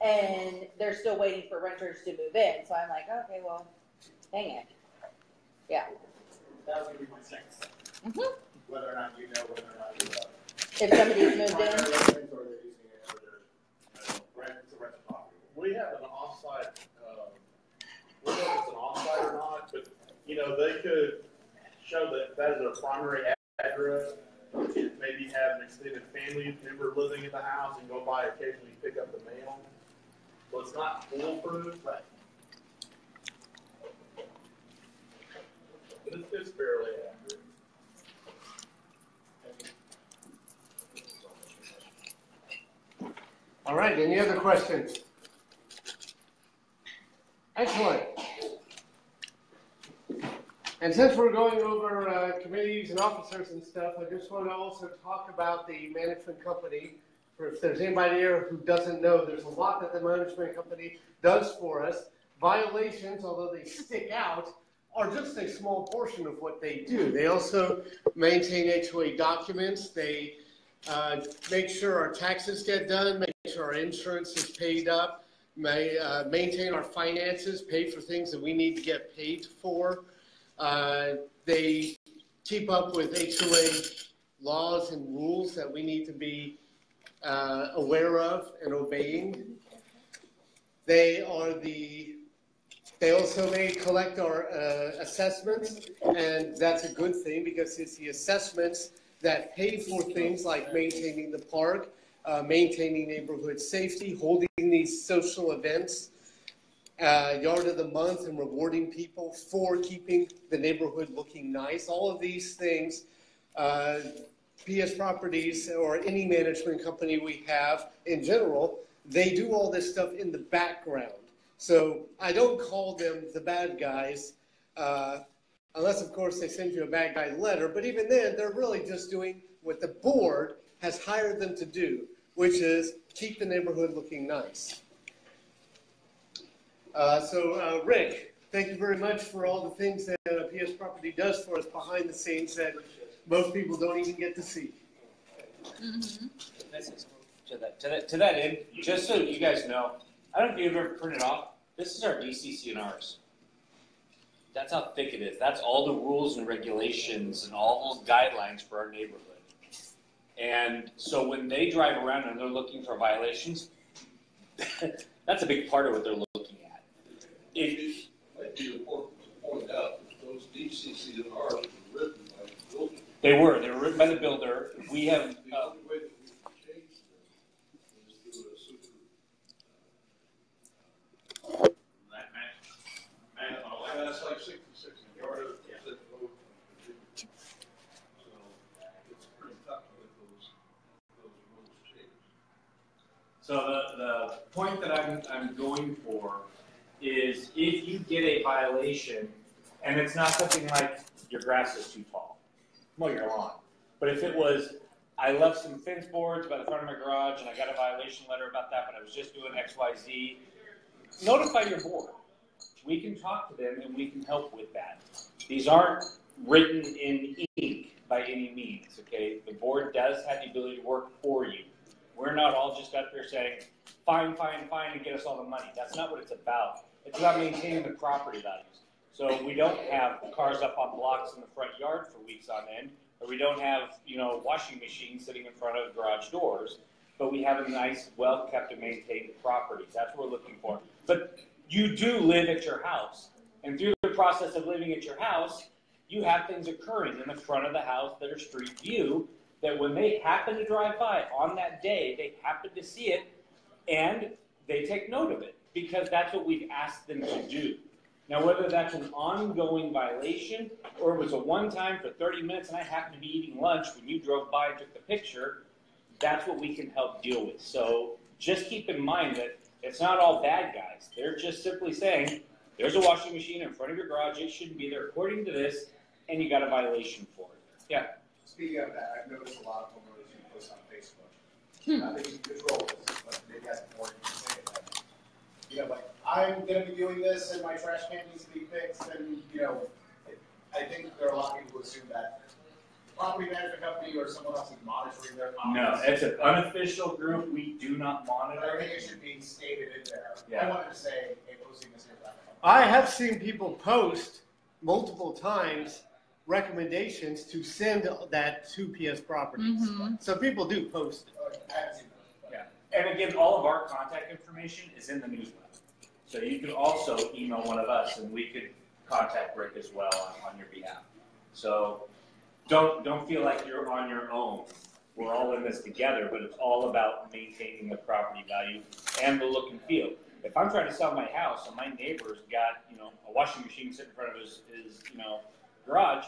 and they're still waiting for renters to move in. So I'm like, okay, well, dang it. Yeah. That was going to be my next. Mm-hmm. Whether or not you know whether or not you If somebody's moved primary in. residence or they're using it for their rent, it's a rental property. We have an offsite, we don't know if it's an offsite or not, but, they could show that that is their primary address, and maybe have an extended family member living in the house and go by occasionally pick up the mail. So it's not foolproof, but it's fairly accurate. All right, any other questions? Excellent. And since we're going over committees and officers and stuff, I just want to also talk about the management company. For if there's anybody here who doesn't know, there's a lot that the management company does for us. Violations, although they stick out, are just a small portion of what they do. They also maintain HOA documents. They make sure our taxes get done, make sure our insurance is paid up, maintain our finances, pay for things that we need to get paid for. They keep up with HOA laws and rules that we need to be aware of and obeying. They also may collect our assessments, and that's a good thing because it's the assessments that pay for things like maintaining the park, maintaining neighborhood safety, holding these social events, yard of the month, and rewarding people for keeping the neighborhood looking nice. All of these things, PS Properties or any management company we have in general, they do all this stuff in the background. So I don't call them the bad guys, unless, of course, they send you a bad guy letter. But even then, they're really just doing what the board has hired them to do, which is keep the neighborhood looking nice. Rick, thank you very much for all the things that PS Property does for us behind the scenes that most people don't even get to see. Mm-hmm. To that end, just so you guys know, I don't know if you've ever printed off. This is our DCCNRs. That's how thick it is. That's all the rules and regulations and all those guidelines for our neighborhood. And so when they drive around and they're looking for violations, that's a big part of what they're looking at. It might be important to point out that those DCCNRs were written by the builder. They were written by the builder. We have. The only way that we can change them is through a super. That's like 66 yards. So it's pretty tough to get those rules changed. So the point that I'm going for is if you get a violation, and it's not something like your grass is too tall, mow your lawn, but if it was I left some fence boards by the front of my garage, and I got a violation letter about that, but I was just doing X, Y, Z. Notify your board. We can talk to them, and we can help with that. These aren't written in ink by any means, okay? The board does have the ability to work for you. We're not all just up there saying, fine, fine, fine, and get us all the money. That's not what it's about. It's about maintaining the property values. So we don't have cars up on blocks in the front yard for weeks on end, or we don't have, washing machines sitting in front of garage doors, but we have a nice, well-kept and maintained properties. That's what we're looking for. But you do live at your house, and through the process of living at your house, you have things occurring in the front of the house that are street view, that when they happen to drive by on that day, they happen to see it, and they take note of it, because that's what we've asked them to do. Now, whether that's an ongoing violation, or it was a one-time for 30 minutes and I happened to be eating lunch when you drove by and took the picture, that's what we can help deal with. So just keep in mind that it's not all bad guys. They're just simply saying, there's a washing machine in front of your garage, it shouldn't be there according to this, and you got a violation for it. Yeah? Speaking of that, I've noticed a lot of homeowners who post on Facebook. Not that you can control this, but maybe as a board you can say that. Like, I'm going to be doing this and my trash can needs to be fixed, and, I think there are a lot of people who assume that the property management company or someone else is monitoring their comments. No, it's an unofficial group. We do not monitor. I think it should be stated in there. Yeah. I wanted to say, hey, posting this here. I have seen people post multiple times recommendations to send that to PS Properties. So people do post it. I haven't seen that. Yeah. And again, all of our contact information is in the newsletter. So you can also email one of us, and we could contact Rick as well on your behalf. So don't feel like you're on your own. We're all in this together, but it's all about maintaining the property value and the look and feel. If I'm trying to sell my house and my neighbor's got a washing machine sitting in front of his garage,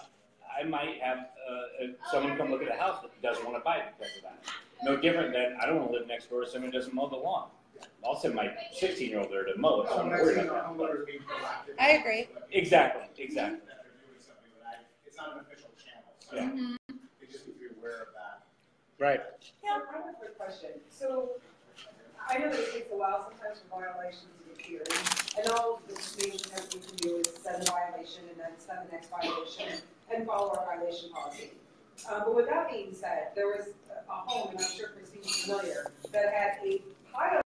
I might have someone come look at the house that doesn't want to buy it because of that. No different than I don't want to live next door to someone who doesn't mow the lawn. I'll send my 16-year-old there to mow it, so I'm worried about that. I agree. Exactly. It's not an official channel, so you just need to be aware of that. Right. Yeah, I have a quick question. So, I know that it takes a while sometimes for violations to appear, and all the commission has we can do is set a violation and then set the next violation and follow our violation policy. But with that being said, there was a home, and I'm sure Christine's familiar, that had a pile.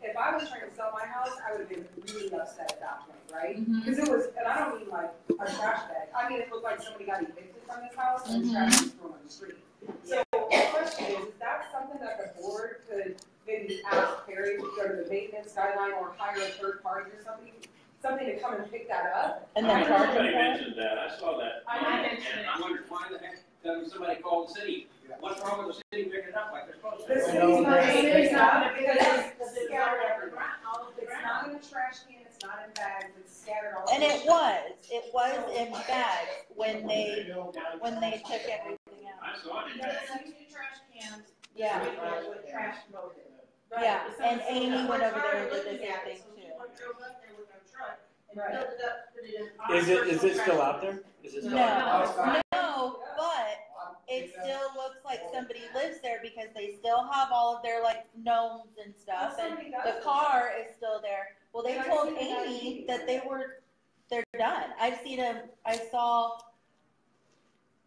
If I was trying to sell my house, I would have been really upset at that point, right? Because it was, and I don't mean like a trash bag. I mean, it looked like somebody got evicted from this house and trash was thrown on the street. So the question is that something that the board could maybe ask Perry to go to the maintenance guideline or hire a third party or something to come and pick that up? And then charge Somebody them for it? mentioned that, I saw that. I mentioned And I wondered why the heck doesn't somebody call the city? What's wrong with the city picking it up like they're supposed to? The city's not, because it's scattered everywhere. It's not in a trash can, it's not in bags, it's scattered all over. And it was in bags when they took everything out. I saw it in Yeah, there. it's like 2 trash cans. Yeah. With trash loaded. Yeah, So and it's Amy not went like over there and we're did the looking same at thing it. So too. someone drove up there with a truck and Right. filled it up, put it in our Is it personal still trash out can. there? Is it still No. out there? No, but it still looks like somebody lives there because they still have all of their like gnomes and stuff, Well, and somebody does the live car is still there. Well, they And I've told seen it on Amy TV. that they're done. I've seen them. I saw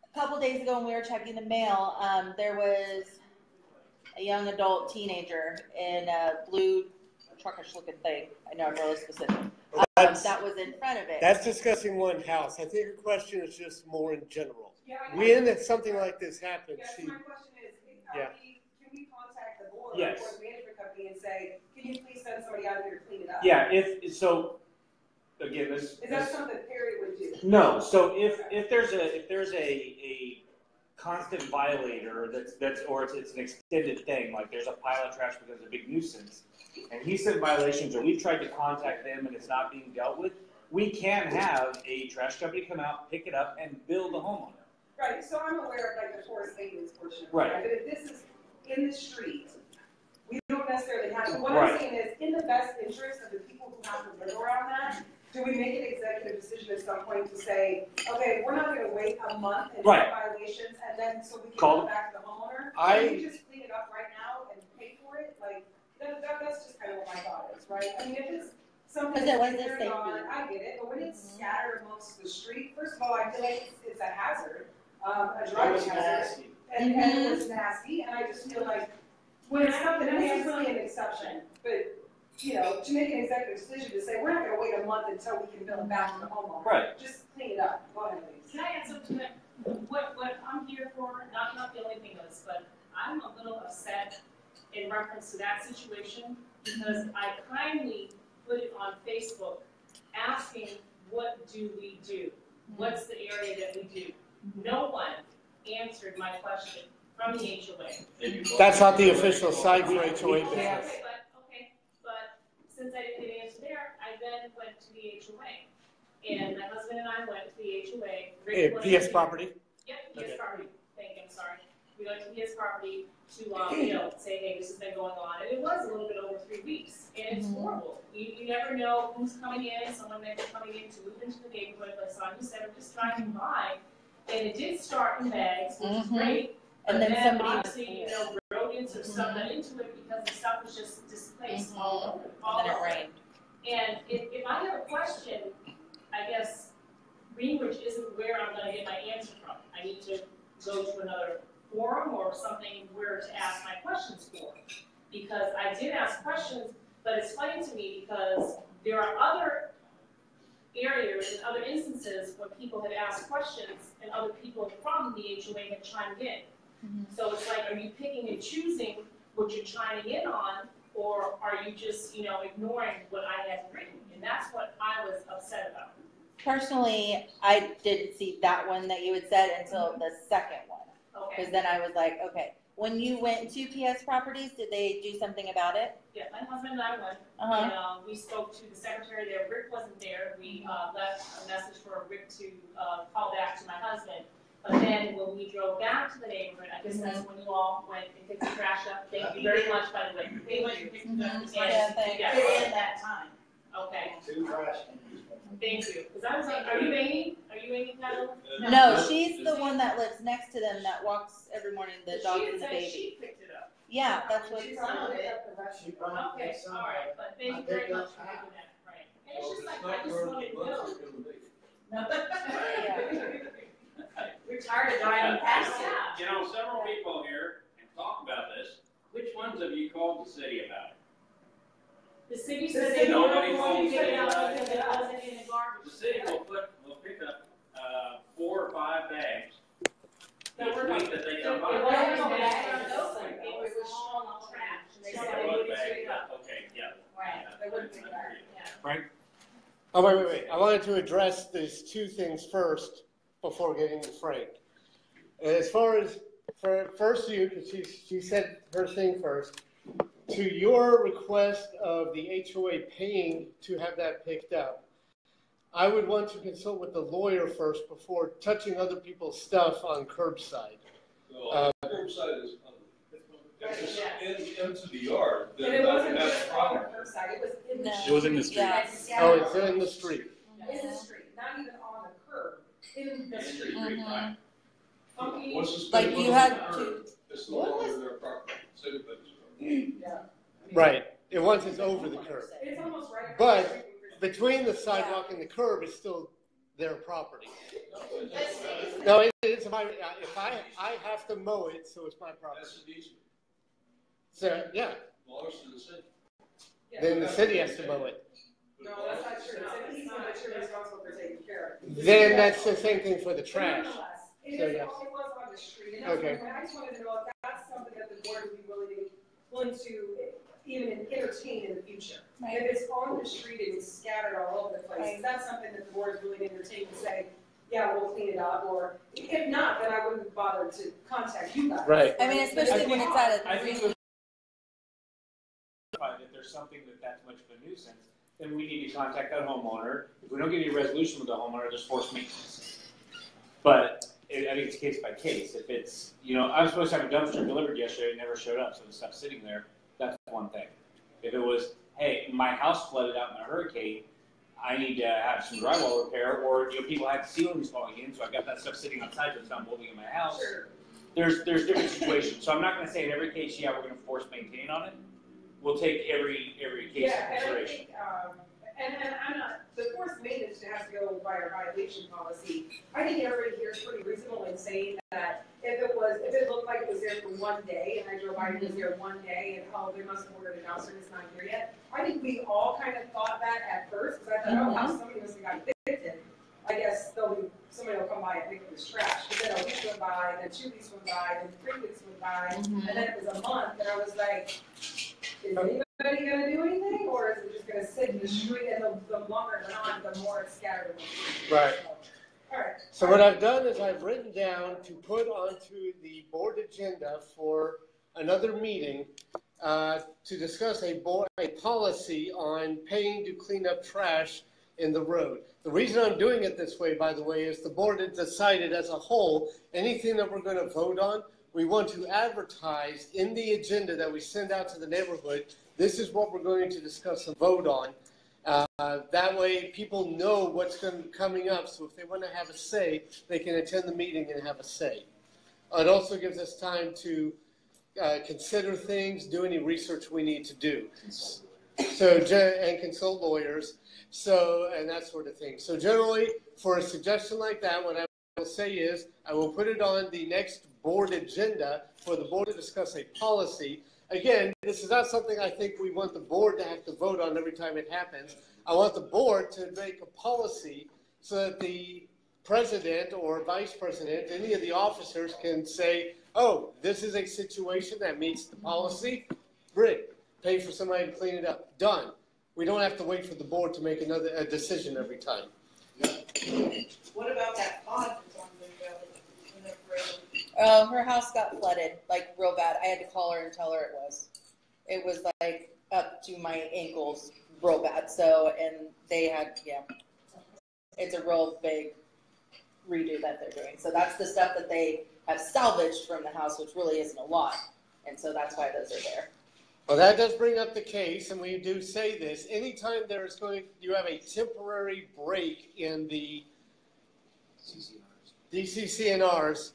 a couple days ago when we were checking the mail. There was a young adult teenager in a blue truckish looking thing. I know I'm really specific. That was in front of it. That's discussing one house. I think your question is just more in general. Yeah, When something like this happens, Yes, see, my question is, Yeah. Can we contact the board Yes. or the management company and say, can you please send somebody out here to clean it up? Yeah. If so, again, this. Is that something Perry would do? No. So if there's a constant violator that's or it's an extended thing, like there's a pile of trash because of a big nuisance, and he said violations, or we've tried to contact them and it's not being dealt with, we can have a trash company come out, pick it up, and bill the homeowner. Right, so I'm aware of like the forest maintenance portion of it, Right. right? But if this is in the street, we don't necessarily have, what Right. I'm saying is, in the best interest of the people who have to live around that, do we make an executive decision at some point to say, okay, we're not gonna wait a month and Right. have violations, and then so we can Call go them. back to the homeowner? I- Can we just clean it up right now and pay for it? Like, that's just kind of what my thought is, right? I mean, if it's something Because it that's was a in their safety. yard, I get it, but when it's scattered amongst the street, first of all, I feel like it's a hazard, a driving hazard. And it was nasty, and I just feel like, when it's something, and this is really an exception, but, you know, to make an executive decision to say, we're not gonna wait a month until we can build it back to the homeowner. Right. Just clean it up, go ahead, please. Can I add something to that? What I'm here for, not the only thing is, but I'm a little upset in reference to that situation because I kindly put it on Facebook asking, what do we do? What's the area that we do? No one answered my question from the HOA. That's not the official site for HOA business. Okay, but since I didn't get an answer there, I then went to the HOA. And my husband and I went to the HOA. Rick was PS here. property? Yep, PS property. Thank you, I'm sorry. We went to his property to, say, hey, this has been going on. And it was a little bit over 3 weeks. And it's horrible. You never know who's coming in. Someone may be coming in to move into the neighborhood. Like Sonia said, I'm just driving by. And it did start in bags, which is great. And But then somebody obviously, rodents or something into it because the stuff was just displaced all over. And then it rained. And if I have a question, I guess Greenridge isn't where I'm gonna get my answer from. I need to go to another forum or something where to ask my questions for. Because I did ask questions, but it's funny to me because there are other areas and other instances where people have asked questions and other people from the HOA have chimed in. So it's like, are you picking and choosing what you're chiming in on, or are you just, ignoring what I had written? And that's what I was upset about. Personally, I didn't see that one that you had said until the second one. Okay. Because then I was like, okay. When you went to PS Properties, did they do something about it? Yeah, my husband and I went, and we spoke to the secretary there. Rick wasn't there. We left a message for Rick to call back to my husband. But then when we drove back to the neighborhood, I guess that's when you all went and picked the trash up. Thank you very much, by the way. They went and picked it up. Yeah, In that time. Okay. 2 trash. Thank you. Because I was like, are you Amy? Are you Amy Kettle? No, she's the one that lives next to them that walks every morning, the dog and the She baby. picked it up. Yeah, that's what. She's on it. Okay, all right, but thank you very much for doing that, right. And it's just like, I just wanted to know. We're tired of driving past it. Several people here can talk about this. Which ones have you called the city about it? The city said they No, were nobody going to told pick it me. up because it wasn't in the garbage. The city will pick up 4 or 5 bags each week that they come by. It wasn't in bags, it was all trash. And they said they One would bag, pick it up. okay, yeah. Right, they wouldn't pick it up. Yeah. Frank? Oh, wait. I wanted to address these 2 things first before getting to Frank. As far as, first you, because she said her thing first, to your request of the HOA paying to have that picked up, I would want to consult with the lawyer first before touching other people's stuff on curbside. So, curbside is, into the yard. And it wasn't just on the curbside, it was in the street. It was in the street. Oh, it's in the street. In the street, not even on the curb, in the street. Once it's Like been you put had on the curb, to. it's no longer their property. City business. Yeah. Right. Once it's over the curb. It's almost right. But between the sidewalk and the curb is still their property. No, it's my, if I have to mow it, so it's my property. That's an easement. So, yeah, Belongs to the city. then the city has to mow it. No, that's not true, it's an easement that you're responsible for taking care of. Then that's the same thing for the But trash. nonetheless, It So, is, yes. it was on the street, and that's Okay. what, I just wanted to know if that's something that the board would be willing to even entertain in the future. Right. If it's on the street and it's scattered all over the place, Right. is that something that the board is willing to entertain and say, yeah, we'll clean it up, or if not, then I wouldn't bother to contact you guys. Right. I mean, especially when it's at I a. think if there's something that's much of a nuisance, then we need to contact that homeowner. If we don't get any resolution with the homeowner, there's forced maintenance. But I think it's case by case. If it's, I was supposed to have a dumpster delivered yesterday, it never showed up, so the stuff's sitting there, that's one thing. If it was, hey, my house flooded out in a hurricane, I need to have some drywall repair, or people have ceilings falling in, so I've got that stuff sitting outside, so it's not moving in my house. Sure. There's different situations. So I'm not going to say in every case, yeah, we're going to force maintain on it. We'll take every case into consideration. And I'm not, the forced maintenance has to go by our violation policy. I think everybody here is pretty reasonable in saying that if it looked like it was there for one day, and I drove by and it was there one day, and oh, they must have ordered it out, so it's not here yet. I think we all kind of thought that at first, because I thought, oh, wow, somebody must have got evicted. I guess somebody will come by and pick up this trash. But then a week went by, then 2 weeks went by, then 3 weeks went by, and then it was a month, and I was like, is anybody going to do anything, or is it just going to sit in the street? And the longer it went on, the more it scattered. Right. All right. So what I've done is I've written down to put onto the board agenda for another meeting to discuss a policy on paying to clean up trash in the road. The reason I'm doing it this way, by the way, is the board has decided as a whole, anything that we're going to vote on, we want to advertise in the agenda that we send out to the neighborhood. This is what we're going to discuss and vote on. That way people know what's coming up, so if they want to have a say, they can attend the meeting and have a say. It also gives us time to consider things, do any research we need to do. And consult lawyers, and that sort of thing. So generally, for a suggestion like that, what I will say is, I will put it on the next board agenda for the board to discuss a policy. Again, this is not something I think we want the board to have to vote on every time it happens. I want the board to make a policy so that the president or vice president, any of the officers can say, oh, this is a situation that meets the policy. Great. Pay for somebody to clean it up. Done. We don't have to wait for the board to make a decision every time. What about that pond that's on the Oh, her house got flooded, like real bad. I had to call her and tell her it was. It was like up to my ankles, real bad. So, and they had, it's a real big redo that they're doing. So that's the stuff that they have salvaged from the house, which really isn't a lot. And so that's why those are there. Well, that does bring up the case, and we do say this. Anytime you have a temporary break in the DCCNRs,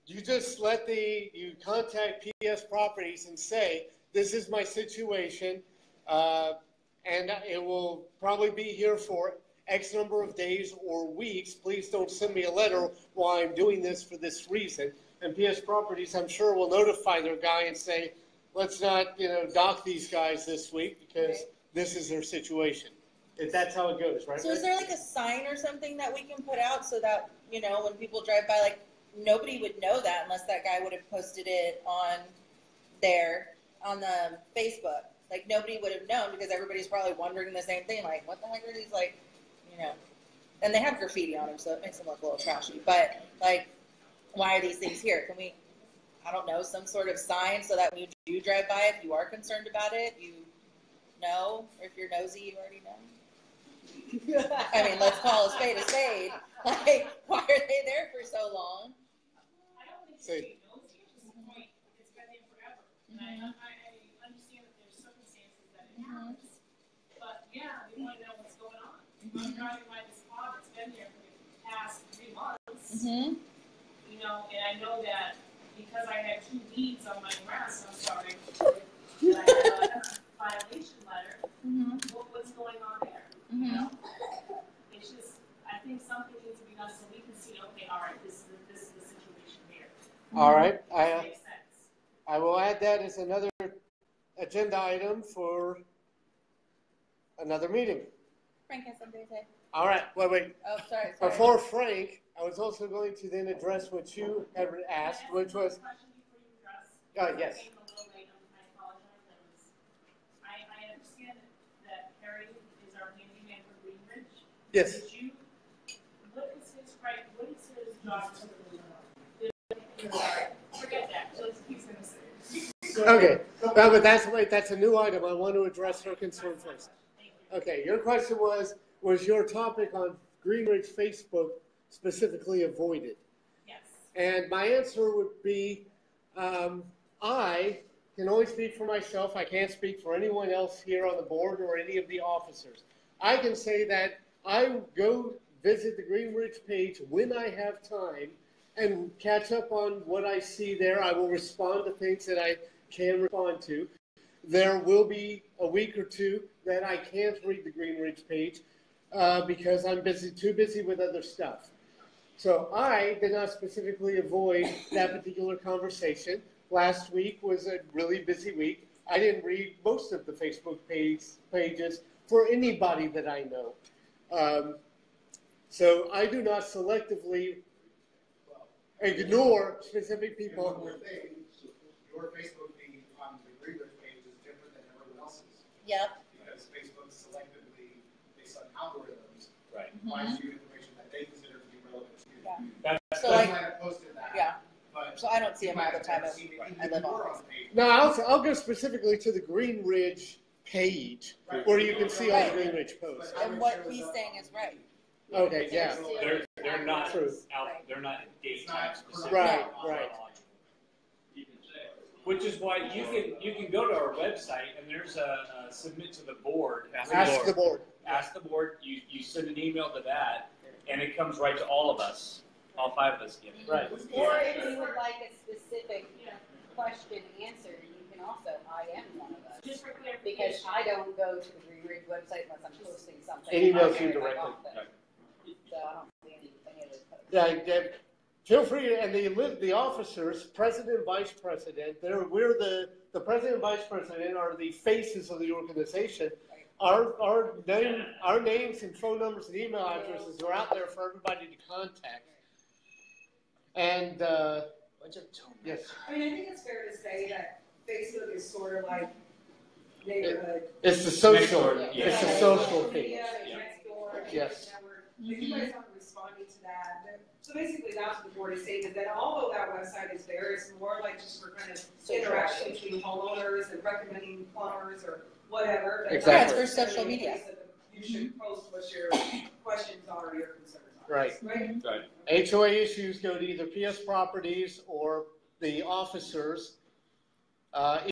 you just you contact PS Properties and say, this is my situation, and it will probably be here for X number of days or weeks. Please don't send me a letter while I'm doing this for this reason. And PS Properties, I'm sure, will notify their guy and say, let's not, dock these guys this week because this is their situation. If that's how it goes, right? So is there like a sign or something that we can put out so that, when people drive by, like, nobody would know that unless that guy would have posted it on the Facebook. Like, nobody would have known because everybody's probably wondering the same thing. Like, what the heck are these, like, and they have graffiti on them, so it makes them look a little trashy. But, like, why are these things here? Can we, I don't know, some sort of sign so that when you do drive by, if you are concerned about it, you know, or if you're nosy, you already know. I mean, let's call a spade a spade. Like, why are they there for so long? I don't think it's being nosy. It's just the point. It's been there forever. And I understand that there's circumstances that it happens. But, yeah, we want to know what's going on. I'm driving by this pond that's been there for the past 3 months. And I know that because I had 2 weeds on my grass, I'm sorry, that I had a violation letter. What's going on there? It's just, I think something needs to be done so we can see, okay, all right, this is the situation here. All right. Makes sense. I will add that as another agenda item for another meeting. Frank has something to say. All right. Wait. Oh, sorry. Before Frank, I was also going to then address what you had asked, which was. Yes. I understand that Harry is our handyman for Greenridge. Yes. What is his job to forget that. He's going to say. Okay. But that's a new item. I want to address her concern first. Okay. Your question was your topic on Greenridge Facebook specifically avoided? Yes. And my answer would be, I can only speak for myself. I can't speak for anyone else here on the board or any of the officers. I can say that I go visit the Greenridge page when I have time and catch up on what I see there. I will respond to things that I can respond to. There will be a week or two that I can't read the Greenridge page because I'm too busy with other stuff. So I did not specifically avoid that particular conversation. Last week was a really busy week. I didn't read most of the Facebook pages for anybody that I know. So I do not selectively ignore specific people. Your Facebook feed on the Greenridge page is different than everyone else's. Yep. Because Facebook selectively, based on algorithms, right, provides you information that they consider to be relevant to you. Yeah. That's So why like, I posted that. Yeah. But so I don't see them all the time. I live on. No, I'll go specifically to the Greenridge page where you can see all the Greenridge posts. And what he's saying is right. Okay, yeah. They're not True. out. They're not date time specific. Right, right. Which is why you can go to our website and there's a submit to the board. Ask the board. Ask the board. You send an email to that, and it comes right to all of us. All 5 of us get it. Right. Or if you would like a specific question answered, you can also IM one of us. Just for clarification. Because I don't go to the Greenridge website unless I'm posting something. It emails on you there in my directly. office. So I don't see any of those posts. Yeah, feel free, and the officers, president, vice president, the president and vice president are the faces of the organization. Our names and phone numbers and email addresses are out there for everybody to contact. And yes, I mean, I think it's fair to say that Facebook is sort of like neighborhood. It's the social. Yeah. It's the social page. Media, next door, Yes. network. Like you guys aren't responding to that. So basically, that's what the board is saying, is that although that website is there, it's more like just for kind of interaction between homeowners and recommending plumbers or whatever. But Exactly. Yeah, it's for social media. You should post what your questions are or your concerns are. Right. Right? HOA issues go to either PS Properties or the officers.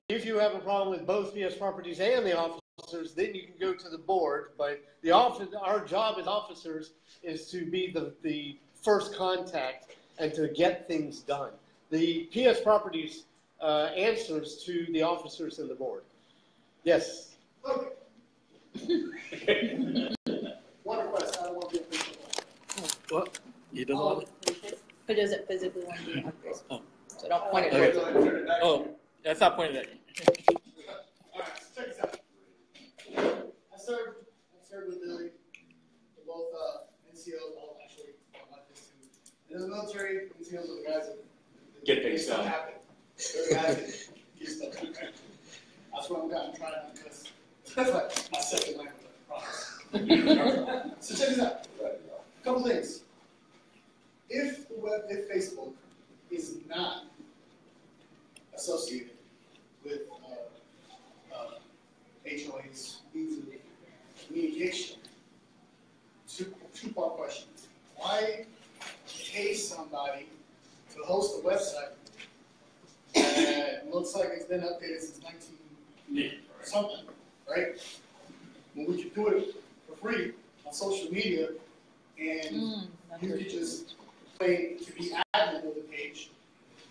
If you have a problem with both PS Properties and the officers, then you can go to the board. But our job as officers is to be the first contact and to get things done. The PS Properties answers to the officers and the board. Yes. Okay. One request, I don't want to be official. What? You don't want it? Who does it physically want to be on Facebook? Oh. So don't point it Okay. towards it. Oh, that's not pointed at you. All right, so check this out. I served with Lily, both NCOs, well, actually, my this too. In the military, NCOs are the guys that Get things done. happen. They're the guys that get stuff done. That's what I'm trying to do. That's like my second language, I promise. So check this out. A couple things. If Facebook is not associated with HOA's means of communication, two-part question. Why pay somebody to host a website that looks like it's been updated since 19 something, right? When we could do it for free on social media, and you could just claim to be admin of the page,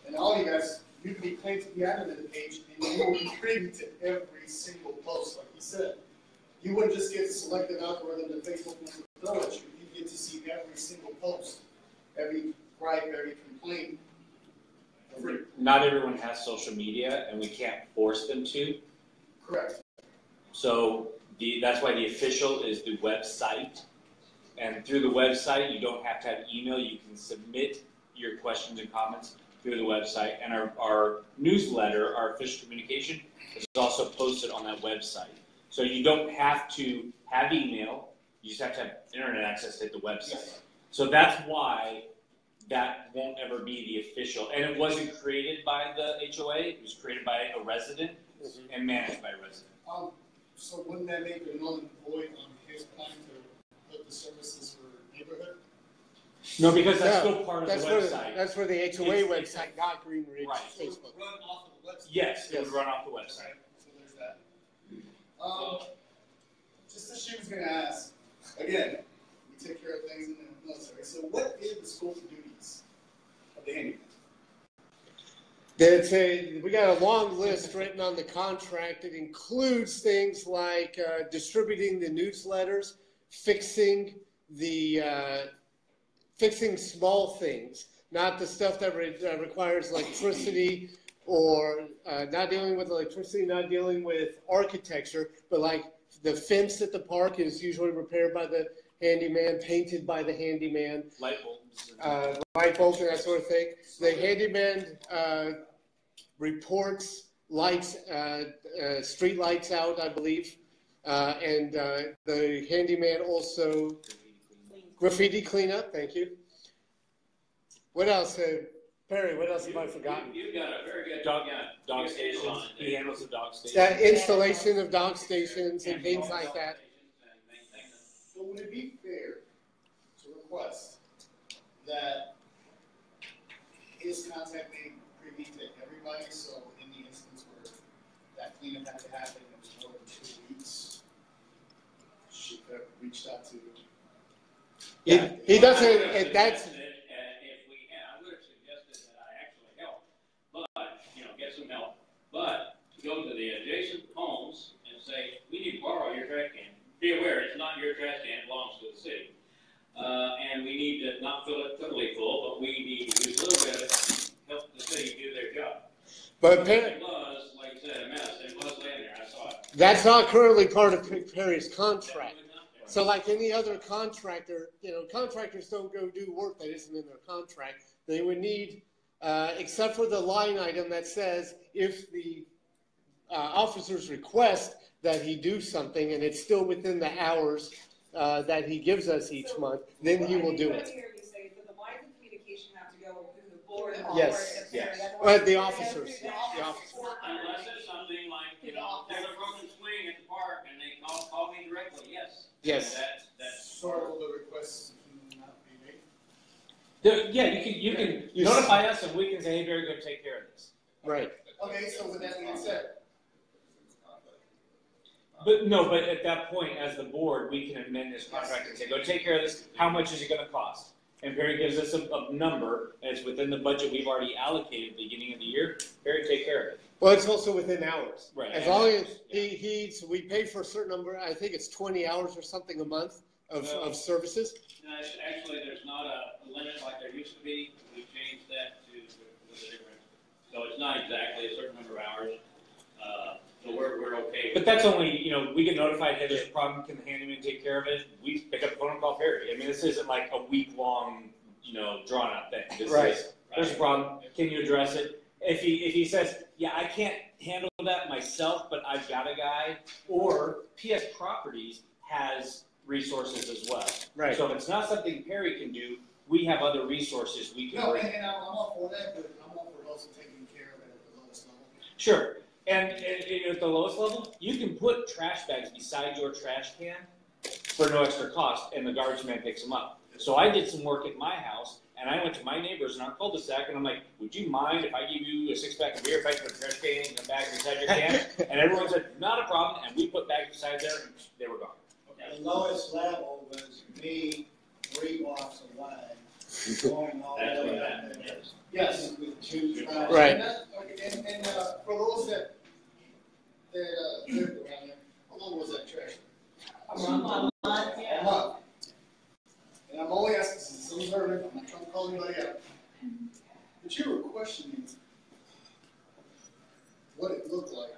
and all you guys, you could be claimed to be admin of the page, and you will be privy to every single post, like you said. You wouldn't just get a selective algorithm that Facebook wants to throw at you. You get to see every single post, every gripe, every complaint. For free. Not everyone has social media, and we can't force them to. Correct. So that's why the official is the website. And through the website, you don't have to have email. You can submit your questions and comments through the website. And our newsletter, our official communication, is also posted on that website. So you don't have to have email. You just have to have internet access to the website. So that's why that won't ever be the official. And it wasn't created by the HOA. It was created by a resident and managed by a resident. So wouldn't that make a null and void on his plan to put the services for neighborhood? No, because that's still part of the that's website. That's for the HOA website, not Greenridge Right. Facebook. Run off of website? Yes, it would run off the website. So there's that. Just as she was going to ask, again, we take care of things in the military. So what is the scope of duties of the handyman? We got a long list written on the contract. It includes things like distributing the newsletters, fixing small things, not the stuff that requires electricity, or not dealing with electricity, not dealing with architecture, but like the fence at the park is usually repaired by the handyman, painted by the handyman. Light bulbs. Light bulbs and that sort of thing. The handyman reports lights, street lights out, I believe. And the handyman also graffiti cleanup. Thank you. What else, Perry? What else have I forgotten? You've got a very good dog stations. He handles the dog stations. Installation of dog stations and things like that. So would it be fair to request that his contact be privy to everybody? So in the instance where that cleanup had to happen, it was more than 2 weeks, she could have reached out to. He doesn't. That's. But to go to the adjacent homes and say, we need to borrow your trash can. Be aware, it's not your trash can, it belongs to the city. And we need to not fill it totally full, but we need to use a little bit of it to help the city do their job. But it was, like I said, a mess. It was laying there, I saw it. That's not currently part of Perry's contract. So like any other contractor, contractors don't go do work that isn't in their contract. They would need, except for the line item that says if the officers request that he do something and it's still within the hours that he gives us each month, then he will do it. You say that the lines of communication have to go through the board. Yes. The officers. Unless it's something like, there's a broken swing at the park and they call me directly, yes. Yes. That's sort of the request not be made. Yeah, you can notify us and we can say, hey, very good, take care of this. Right. Okay, so with that being said. But at that point, as the board, we can amend this contract and say, go take care of this. How much is it going to cost? And Perry gives us a number, and it's within the budget we've already allocated at the beginning of the year. Perry, take care of it. Well, it's also within hours. Right. As long as we pay for a certain number, I think it's 20 hours or something a month of services. Actually, there's not a limit like there used to be. We changed that to with a different. So it's not exactly a certain number of hours. So we're okay. But that's only, we get notified, hey, there's a problem, can the handyman take care of it? We pick up the phone and call Perry. I mean, this isn't like a week-long, drawn out thing. This is, there's a problem, can you address it? If he says, yeah, I can't handle that myself, but I've got a guy, or PS Properties has resources as well. Right. So if it's not something Perry can do, we have other resources we can bring. And I'm all for that, but I'm all for also taking care of it at the lowest level. Sure. And at the lowest level, you can put trash bags beside your trash can for no extra cost, and the garbage man picks them up. So I did some work at my house, and I went to my neighbors in our cul-de-sac, and I'm like, would you mind if I give you a 6-pack of beer if I put a trash can in the bag beside your can? And everyone said, not a problem, and we put bags beside there, and they were gone. The lowest level was me, 3 blocks away, going all the way up there. Yes. With 2 trash. Right. And for those that lived around there, how long was that trash? A month. A month. And I'm only asking, since some heard it, I'm not trying to call anybody out. But you were questioning what it looked like.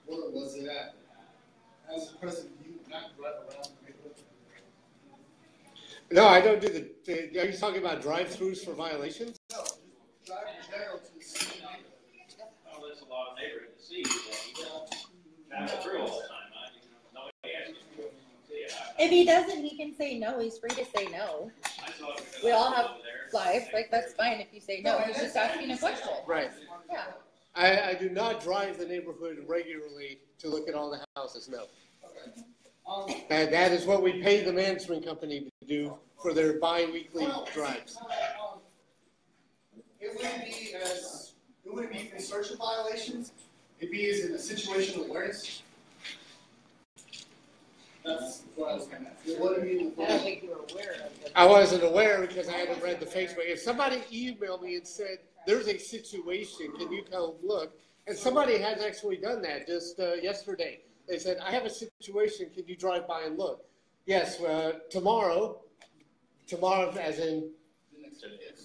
Where was it at? As a president, you not drive around the neighborhood? No, I don't do are you talking about drive-throughs for violations? No, just drive in general to see the neighborhood. Well, there's a lot of neighborhood to see. Travel through all the time. Nobody asks you to see it. If he doesn't, he can say no. He's free to say no. We all have lives. That's fine if you say no. He's just asking a question. Right. Yeah. I do not drive the neighborhood regularly to look at all the houses, no. And that is what we pay the management company to do for their bi-weekly drives. It wouldn't be as wouldn't be construction violations. It'd be as in a situational awareness. That's what I was kind of. What do you mean? I don't think you were aware of it. I wasn't aware because I hadn't read the Facebook. If somebody emailed me and said, there's a situation, can you come look? And somebody has actually done that just yesterday. They said, I have a situation, can you drive by and look? Yes, tomorrow as in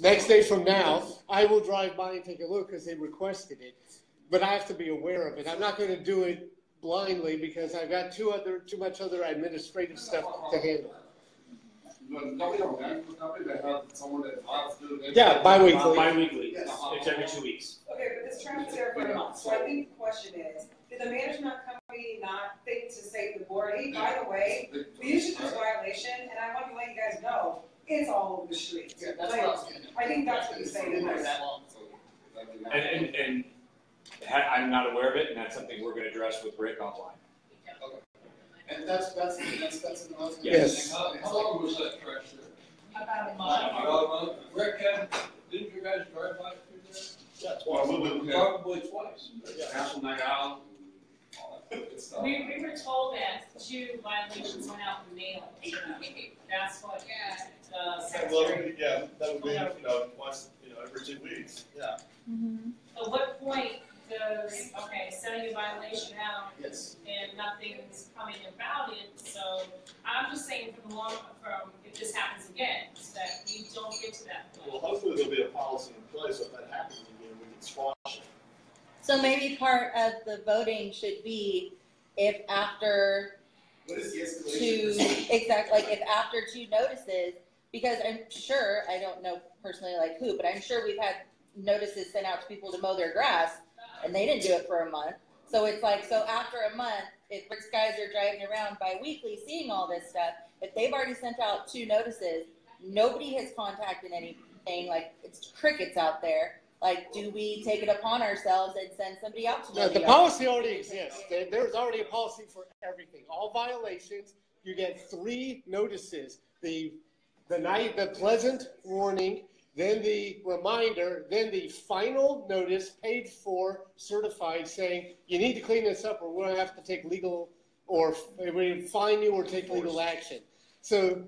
next day from now, I will drive by and take a look because they requested it. But I have to be aware of it. I'm not going to do it blindly because I've got too much other administrative stuff to handle. Yeah, bi-weekly. Bi-weekly. Yes. It's every 2 weeks. Okay, but this traffic's there for a month, so I think the question is, did the management company not think to say to the board, hey, by the way, we issued this violation, and I want to let you guys know, it's all over the street. Yeah, that's what I was getting at. I think that's what he's saying in this. And I'm not aware of it, and that's something we're going to address with Rick offline. Okay. And that's another. Yes. How long was that trash there? About a month. Rick, didn't you guys drive by it through there? Yeah, twice. Probably twice. Council night out. We were told that 2 violations went out in the mail. That's what the secretary. Yeah, that would be, once, every 2 weeks, yeah. At what point does, sending a violation out Yes. and nothing's coming about it, so I'm just saying from if this happens again, so that we don't get to that point. Well, hopefully there'll be a policy in place, so if that happens again, we can squash it. So maybe part of the voting should be if after What is the two, escalation? exactly, like if after 2 notices, because I'm sure, I don't know personally like who, but I'm sure we've had notices sent out to people to mow their grass and they didn't do it for a month. So it's like, so after a month, if Rick's guys are driving around bi-weekly seeing all this stuff, if they've already sent out 2 notices, nobody has contacted anything, like it's crickets out there. Like, do we take it upon ourselves and send somebody out to No, the policy already exists. There's already a policy for everything. All violations, you get 3 notices. The pleasant warning, then the reminder, then the final notice paid for, certified, saying you need to clean this up or we're going to have to take legal or we fine you or take legal action. So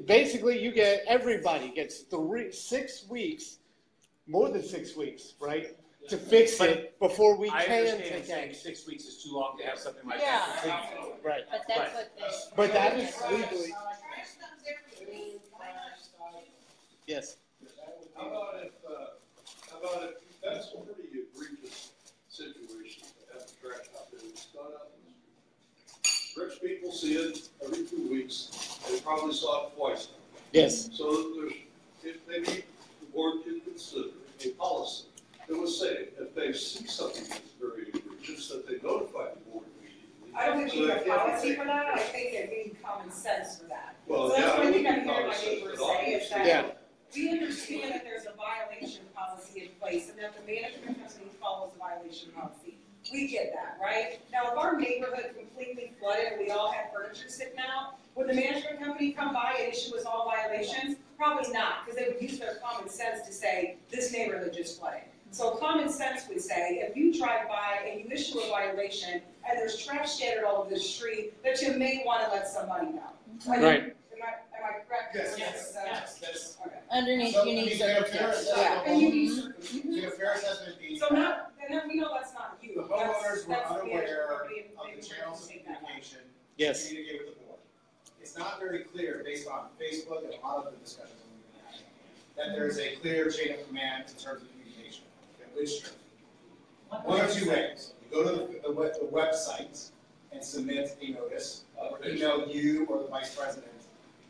basically everybody gets 6 weeks, more than 6 weeks, right, to fix it before we I can understand take saying action. 6 weeks is too long to have something like Yeah. that. Right. But that's what they. But that is legally, yes. How about if that's a pretty egregious situation to have the trash out there, it's not out in the street. Rich people see it every 2 weeks, they probably saw it twice now. Yes. So if maybe the board could consider a policy that would say, if they see something that's very egregious, that they notify the board immediately. I don't think So we need that a they can policy take- for that, I think it needs common sense for that. Well, So that's yeah, what I it think would I'm be hearing my common sense, neighbors but say, is obviously- Yeah. that we understand that there's a violation policy in place and that the management company follows the violation policy. We get that, right? Now, if our neighborhood completely flooded and we all had furniture sitting out, would the management company come by and issue us all violations? Probably not, because they would use their common sense to say, this neighborhood just flooded. So common sense would say, if you drive by and you issue a violation and there's trash scattered all over the street, that you may want to let somebody know. Right. Am I correct? Yes. Yes. Okay. Underneath So, unique fair circumstances. assessment, Yeah. And you need a fair assessment be. So not, and then we know that's not you. The homeowners were That's the unaware management of company, and they the were channels of taking that. communication. Yes. Communicate with the board. It's not very clear based on Facebook and a lot of the discussions that we've been having, that there is a clear chain of command in terms of communication. Which, one of 2 ways. You go to the website and submit a notice, or email you or the vice president.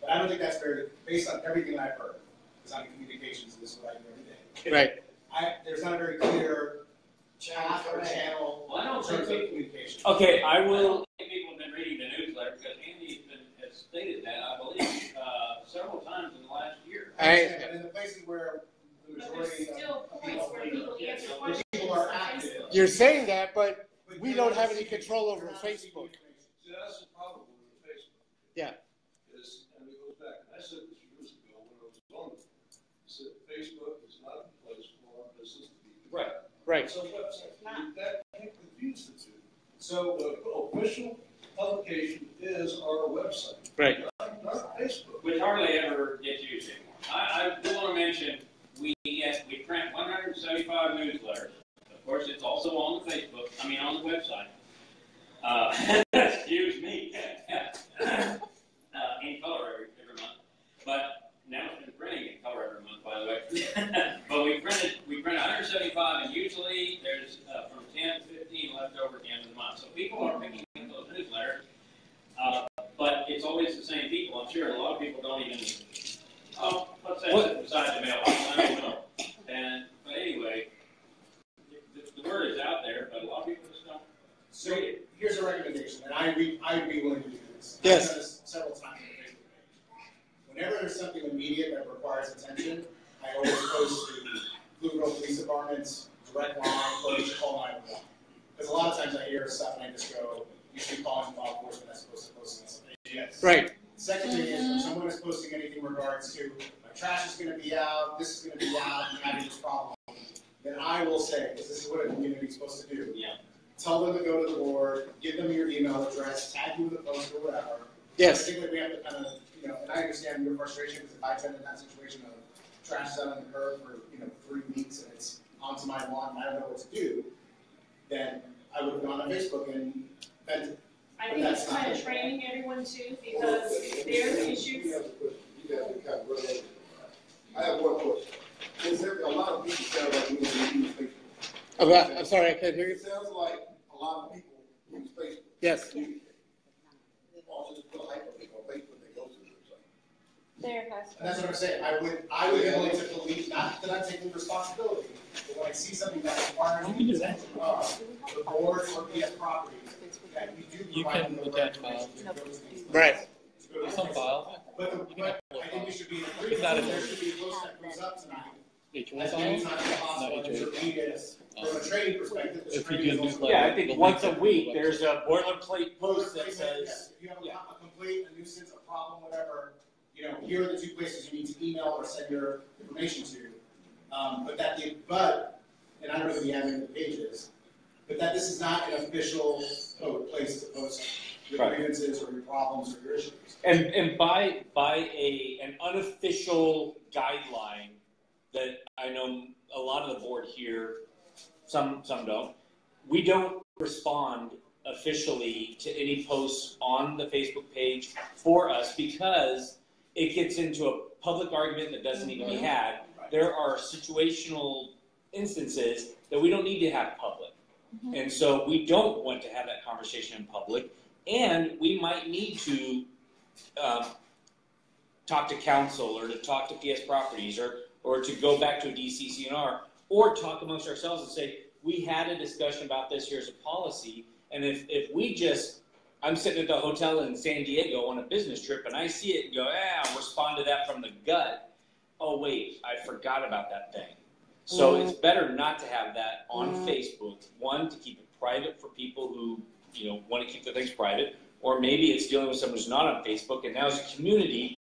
But I don't think that's very, based on everything I've heard, because I'm in communications, this is what I do every day. Right. There's not a very clear path or channel Well, I don't in terms of think communication. Okay, I will. People have been reading the newsletter because Andy has stated that, I believe, several times in the last year. But in the places where the But there's majority still of points where people answer the questions people are on active. Facebook. You're saying that, but we don't have any control over Facebook. See, that's the problem with Facebook. Yeah. And it goes back, and I said this years ago when I was on it. I said, Facebook is not a place for our business to be. Right. Right. It's a website. That can't confuse the two. So the official publication is our website. Right. Not Facebook. Which hardly ever gets used anymore. I do want to mention, we print 175 newsletters. Of course, it's also on the Facebook, on the website. Excuse me. In color every month. But now it's been printing in color every month, by the way. But we print 175, and usually there's from 10 to 15 left over at the end of the month. So people are picking up those newsletters. But it's always the same people. I'm sure a lot of people don't even, let's say it's beside the mailbox. I don't know. But anyway, the word is out there, but a lot of people just don't. So here's a recommendation, and I'd be willing to do this. Yes. I've done this several times on the Facebook page. Whenever there's something immediate that requires attention, I always post to Blue Grove Police Department's direct line, or you should call 911. Because a lot of times I hear stuff and I just go, you should be calling law enforcement as opposed to posting this on pages. Right. Second thing is, when someone is posting anything in regards to, my trash is going to be out, this is going to be out, I'm having this problem, then I will say, because this is what a community is supposed to do. Yeah. Tell them to go to the board, give them your email address, tag you with a post or whatever. Yes. I think that we have to kind of, and I understand your frustration because if I've been in that situation of trash is out on the curb for, 3 weeks and it's onto my lawn and I don't know what to do, then I would have gone on Facebook and vented. I think it's kind of training everyone too, because there's issues. I have one question. Is there a lot of people sound like we use Facebook? I'm sorry, I can't hear you. It sounds like a lot of people use Facebook. Yes. Also, just put a hyperlink on Facebook that goes to the website. There has And that's what I'm saying. I would be willing to believe, not that I'm taking responsibility, but when I see something that requires the attention of the board or PS properties, that we do provide them the right information to go to these. Right. Some files. But I think we should be in agreement that there should be a post that comes up tonight. HOA As many times as possible, and to read it from a training perspective. If we do newsletter. Yeah, I think once a week, there's a boilerplate post that Yes, says, if you have a complaint, a nuisance, a problem, whatever, here are the 2 places you need to email or send your information to. And I don't know the admin of the pages, but that this is not an official place to post your grievances or your problems or your issues. and by an unofficial guideline that I know a lot of the board here, some don't, we don't respond officially to any posts on the Facebook page for us because it gets into a public argument that doesn't need to be had. There are situational instances that we don't need to have public. And so we don't want to have that conversation in public. And we might need to talk to council or to talk to PS Properties or to go back to a DCCNR or talk amongst ourselves and say, we had a discussion about this, here's a policy. And if we just, I'm sitting at the hotel in San Diego on a business trip and I see it and go, I'll respond to that from the gut. Oh, wait, I forgot about that thing. So it's better not to have that on Facebook. One, to keep it private for people who, want to keep their things private. Or maybe it's dealing with someone who's not on Facebook. And now as a community,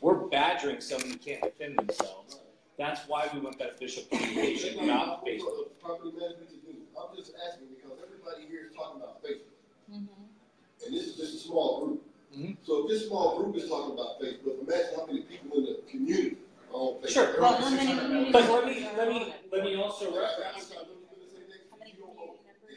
we're badgering someone who can't defend themselves. That's why we want that official communication, not Facebook. Property management to do. I'm just asking because everybody here is talking about Facebook. And this is just a small group. So if this small group is talking about Facebook, imagine how many people in the community are on Facebook. Sure. But let me also reference.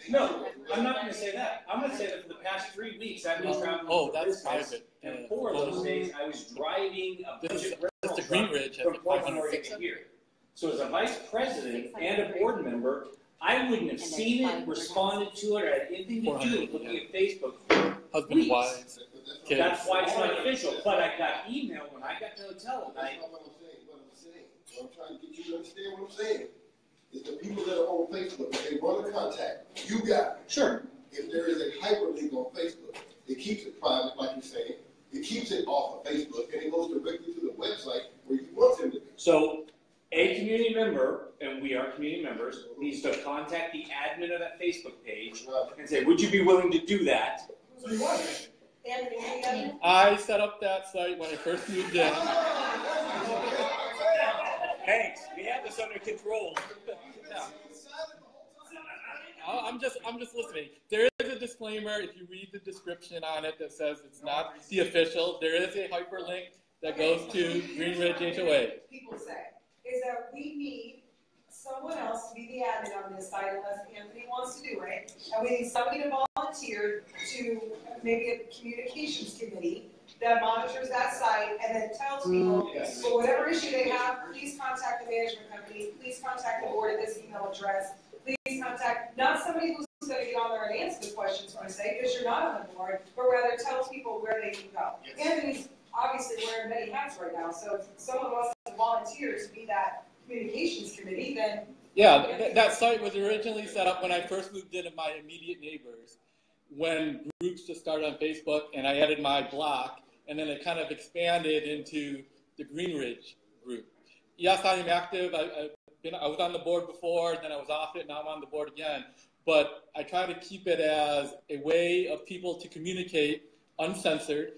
No, I'm not going to say that. I'm going to say that for the past 3 weeks, I've been traveling. Oh, that's private. And 4 of those days, I was driving a budget That's the Greenridge from Portland, Oregon to here. So as a vice president and a board member, I wouldn't have seen it, responded to it, or had anything to do with looking at Facebook for husband, weeks. wives, kids. That's why it's not official. But I got email when I got to the hotel and That's not what I'm saying. What I'm trying to get you to understand what I'm saying. Is the people that are on Facebook, if they want to contact you guys, sure. If there is a hyperlink on Facebook, it keeps it private, like you're saying. It keeps it off of Facebook, and it goes directly to the website where you want them to be. So a community member, and we are community members, needs to contact the admin of that Facebook page and say, would you be willing to do that? I set up that site when I first moved in. Thanks. We have this under control. I'm just listening. There is a disclaimer if you read the description on it that says it's not the official. There is a hyperlink that goes to Greenridge HOA. People say is that we need someone else to be the admin on this side unless Anthony wants to do it, and we need somebody to volunteer to maybe a communications committee that monitors that site and then tells people, for whatever issue they have, please contact the management company, please contact the board at this email address, please contact, not somebody who's going to get on there and answer the questions per se, because you're not on the board, but rather tells people where they can go. Yes. Anthony's obviously wearing many hats right now, so if someone wants to volunteer to be that communications committee, then... Yeah, that site was originally set up when I first moved into my immediate neighbors, when groups just started on Facebook, and I added my block, and then it kind of expanded into the Greenridge group. Yes, I am active. I was on the board before, then I was off it, now I'm on the board again. But I try to keep it as a way of people to communicate uncensored.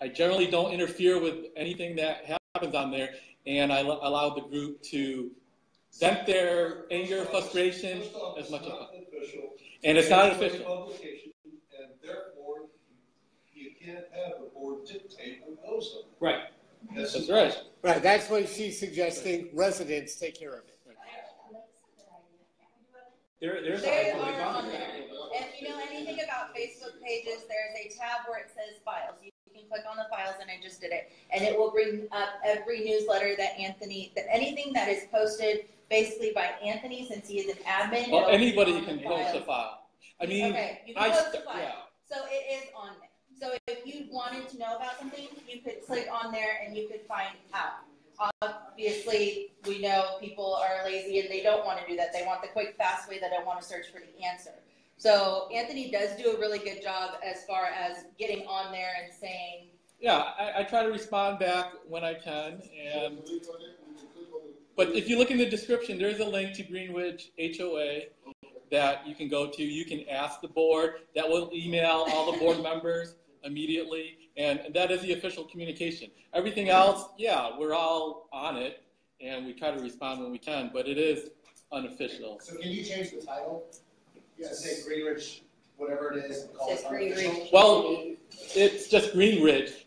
I generally don't interfere with anything that happens on there, and I allow the group to vent their anger, frustration as much as possible. And it's not official. Publication, and therefore, you can't have the board dictate who goes on. Right. That's right. Right, that's why she's suggesting residents take care of it. There's They are on there. If you know anything about Facebook pages, there's a tab where it says files. You can click on the files, and I just did it. And it will bring up every newsletter that anything that is posted basically by Anthony, since he is an admin. Well, anybody can post a file. I mean, okay, you can post a file. So it is on there. So if you wanted to know about something, you could click on there and you could find out. Obviously, we know people are lazy and they don't want to do that. They want the quick, fast way. They don't want to search for the answer. So Anthony does do a really good job as far as getting on there and saying. Yeah, I try to respond back when I can. But if you look in the description, there's a link to Greenridge HOA that you can go to. You can ask the board. That will email all the board members immediately. And that is the official communication. Everything else, yeah, we're all on it, and we try to respond when we can, but it is unofficial. So can you change the title? Yes. To say Greenridge, whatever it is, and call it Greenridge. unofficial? Well, it's just Greenridge.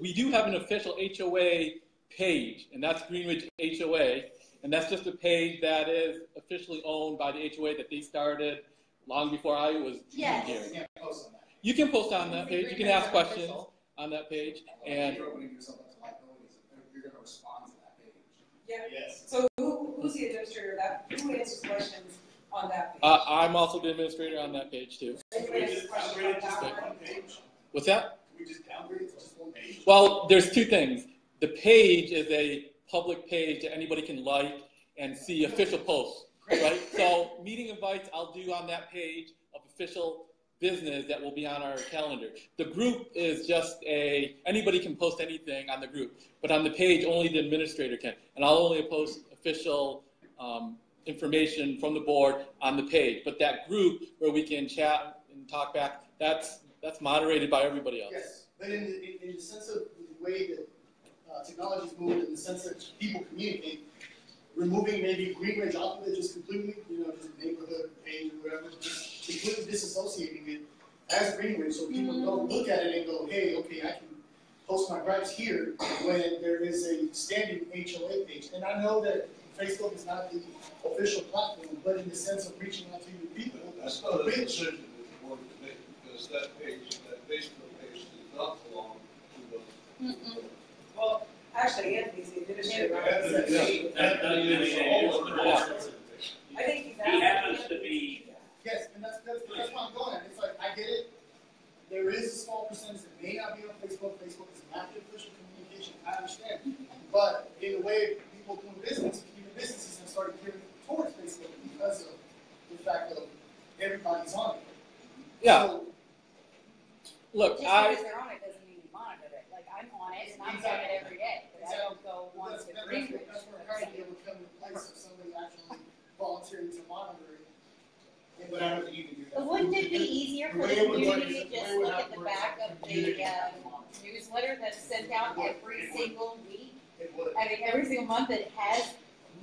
We do have an official HOA page, and that's Greenridge HOA, and that's just a page that is officially owned by the HOA that they started long before I was here. You can't post on that. You can post on that page. You can ask questions on that page, and You're going to respond to that page. Yeah. Yes. So who's the administrator of that? Who answers questions on that page? I'm also the administrator on that page too. What's that? We just downgrade it to just one page. Well, there's two things. The page is a public page that anybody can like and see official posts, right? So meeting invites I'll do on that page of official business that will be on our calendar. The group is just anybody can post anything on the group, but on the page only the administrator can. And I'll only post official information from the board on the page. But that group where we can chat and talk back, that's moderated by everybody else. Yes, but in the sense of the way that technology is moving, in the sense that people communicate, removing maybe Greenridge off of it just completely, just a neighborhood page or whatever, just completely disassociating it as Greenridge so people don't look at it and go, hey, okay, I can post my gripes here when there is a standing HOA page. And I know that Facebook is not the official platform, but in the sense of reaching out to your people. That's not a decision that the board can make, because that page, that Facebook page does not belong to the. Well, actually, Anthony's the administrator. I think he's He happens to be. Yes, and that's why I'm going at. It's like, I get it. There is a small percentage that may not be on Facebook. Facebook is not the official communication. I understand. But in the way people do business, even businesses have started gearing towards Facebook because of the fact that everybody's on it. Yeah. So, Look, just because they're on it doesn't mean you monitor it. Like, I'm on it, and I'm on it every day. But I don't go once a week. That's where it would come into place of somebody actually volunteering to monitor it. But I don't think you can do that. But wouldn't it be easier for the community to just look at the back of the newsletter that's sent out every single week? It would. I mean, every single month that has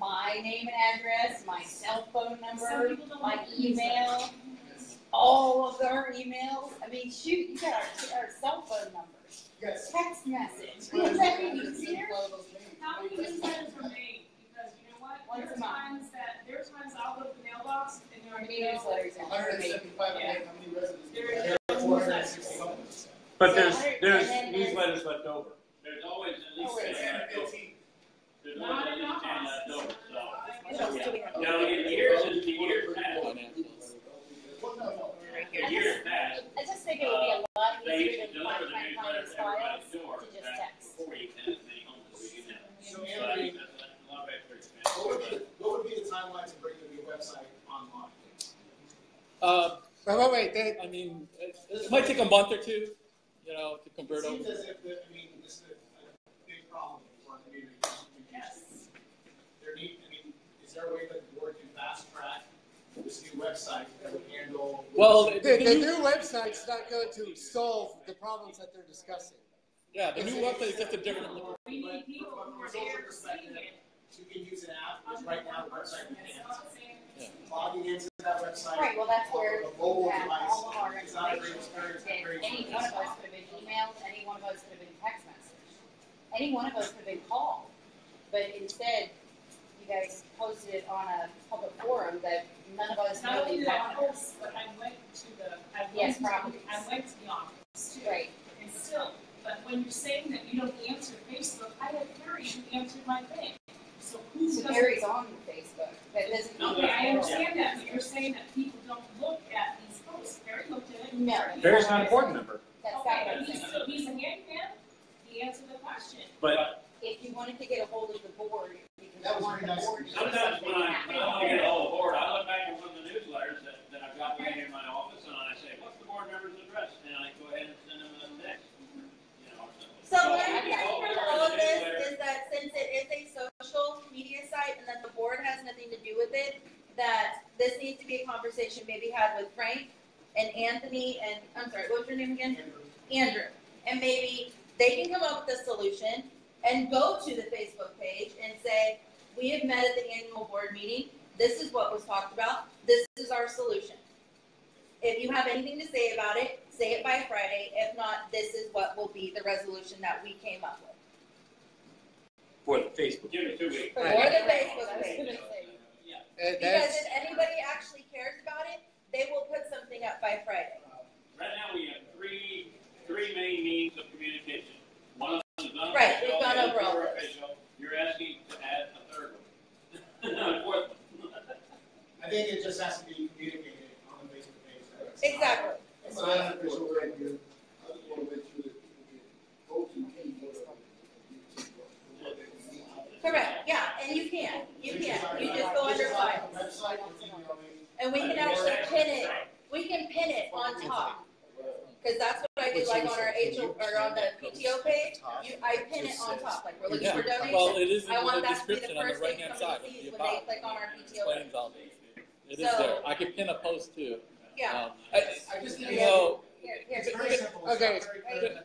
my name and address, my cell phone Some number, people don't my like to use email, all of their emails. I mean, shoot, you got our cell phone numbers, Yes. text message. Is that any easier? How many newsletters are made? Because you know what? Once There a are month. times I'll go to the mailbox and there How are many newsletters are there? 175 a day, how many residents? There are 460 something. But So there's 100 there's and then there's- newsletters left over. There's always at least Oh, wait. 10 left over. There's always at least 10 left over, What else do we have? so. Now, in years past, in years past, I just think it would be a lot they easier used to than deliver the finding newsletter these to everybody's files door to just back text. before you had as many homes as we do now. So, So Anthony, that's a lot of extra expense. what would be the timeline to bring the new website online? Wait. I mean, it might take a month or two, you know, to convert It seems over. as if, this is a big problem for our community. Yes. Is there a way that the board can fast track this new website that would handle? Well, The new website's not going to solve the problems that they're discussing. yeah, the new website is just a different. We need people who are there seeing it. You can use an app, which right now the website you That's can't. all I'm saying. Yeah. Logging into that website. Right, well, that's where on a mobile we have device all of our is not a great information. experience. And very any one of us could have been emailed, any one of us could have been text messaged. Any one of us could have been called. But instead, you guys posted it on a public forum that none of us Not really only did I wanted. post, but I went to the, Yes, properties. I went to the office too. Right. And still, but when you're saying that you don't answer Facebook, I had Harry who answered my thing. So who So doesn't? Barry's on Facebook. That doesn't mean. Okay, I understand that, but you're saying that people don't look at these posts. Harry looked at it. No. Barry's not a board member. That's not Okay, what I'm but saying. he's a handyman. He answered the question. But If you wanted to get a hold of the board, because That I was want the very nice. board to do Sometimes something. when I want to get a hold of the board, I look back at one of the newsletters that I've got right here in my office, and I say, what's the board member's address? And I go ahead and send them a text. You know, or something. So what I'm getting from all of this is that since it is a social media site and that the board has nothing to do with it, that this needs to be a conversation maybe had with Frank and Anthony and, I'm sorry, what was your name again? Andrew. And maybe they can come up with a solution and go to the Facebook page and say, we have met at the annual board meeting. This is what was talked about. This is our solution. If you have anything to say about it, say it by Friday. If not, this is what will be the resolution that we came up with. for the Facebook. Give me 2 weeks. For the Facebook page. Yeah. Because if anybody actually cares about it, they will put something up by Friday. Right now, we have three main means of communication. One of them is unofficial. Right, we've gone and over all two are this. official. You're asking to add a third one. A fourth one. I think it just has to be communicated on the Facebook page. Exactly. It's not an official way to do it. I just want to make sure that people get votes and keep Correct, yeah, and you can. You just go under files. Website, it's email me. And we can actually pin it, we can pin it on top. Because that's what I do, like on our HO, or on the PTO page, I pin it on top, like we're looking Yeah. for donations. Well, it is in I want the that to be the description on the first thing right-hand side somebody of sees the when they about. click on our PTO Explains page. all these. It is So- there. I could pin a post too. Yeah. I just You think know, Here, it's very simple. It's Okay. not very good.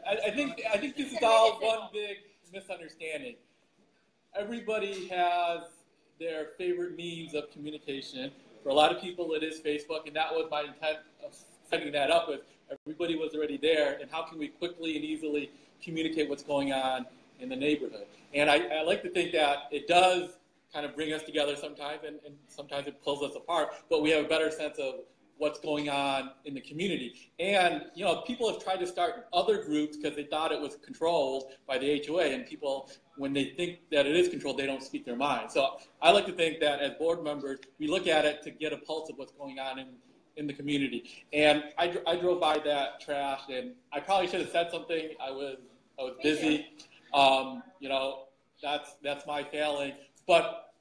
I think this is all one big misunderstanding. Everybody has their favorite means of communication. For a lot of people, it is Facebook, and that was my intent of setting that up with. Everybody was already there, and how can we quickly and easily communicate what's going on in the neighborhood? And I like to think that it does kind of bring us together sometimes, and sometimes it pulls us apart, but we have a better sense of what's going on in the community. And, you know, people have tried to start other groups because they thought it was controlled by the HOA, and people, when they think that it is controlled, they don't speak their mind. So I like to think that as board members, we look at it to get a pulse of what's going on in the community. And I drove by that trash, and I probably should have said something. I was busy. You know, that's my failing. But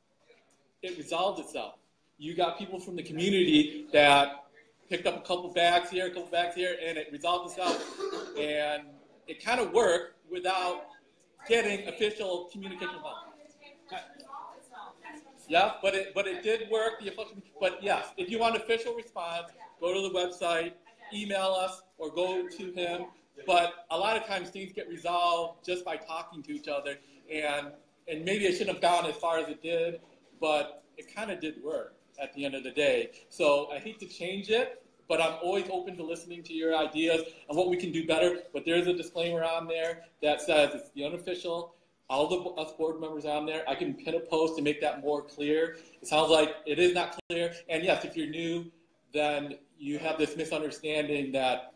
it resolved itself. You got people from the community that picked up a couple bags here, and it resolved itself. And it kind of worked without getting official communication. Yeah, but it did work. But yes, if you want official response, go to the website, email us, or go to him. But a lot of times things get resolved just by talking to each other, and maybe it shouldn't have gone as far as it did. but it kind of did work at the end of the day. So I hate to change it, but I'm always open to listening to your ideas on what we can do better. But there's a disclaimer on there that says it's the unofficial. All the us board members on there. I can pin a post to make that more clear. It sounds like it is not clear. And yes, if you're new, then you have this misunderstanding that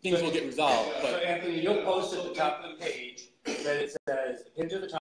things will get resolved. So Anthony, you'll post at the top of the page that it says, pin to the top.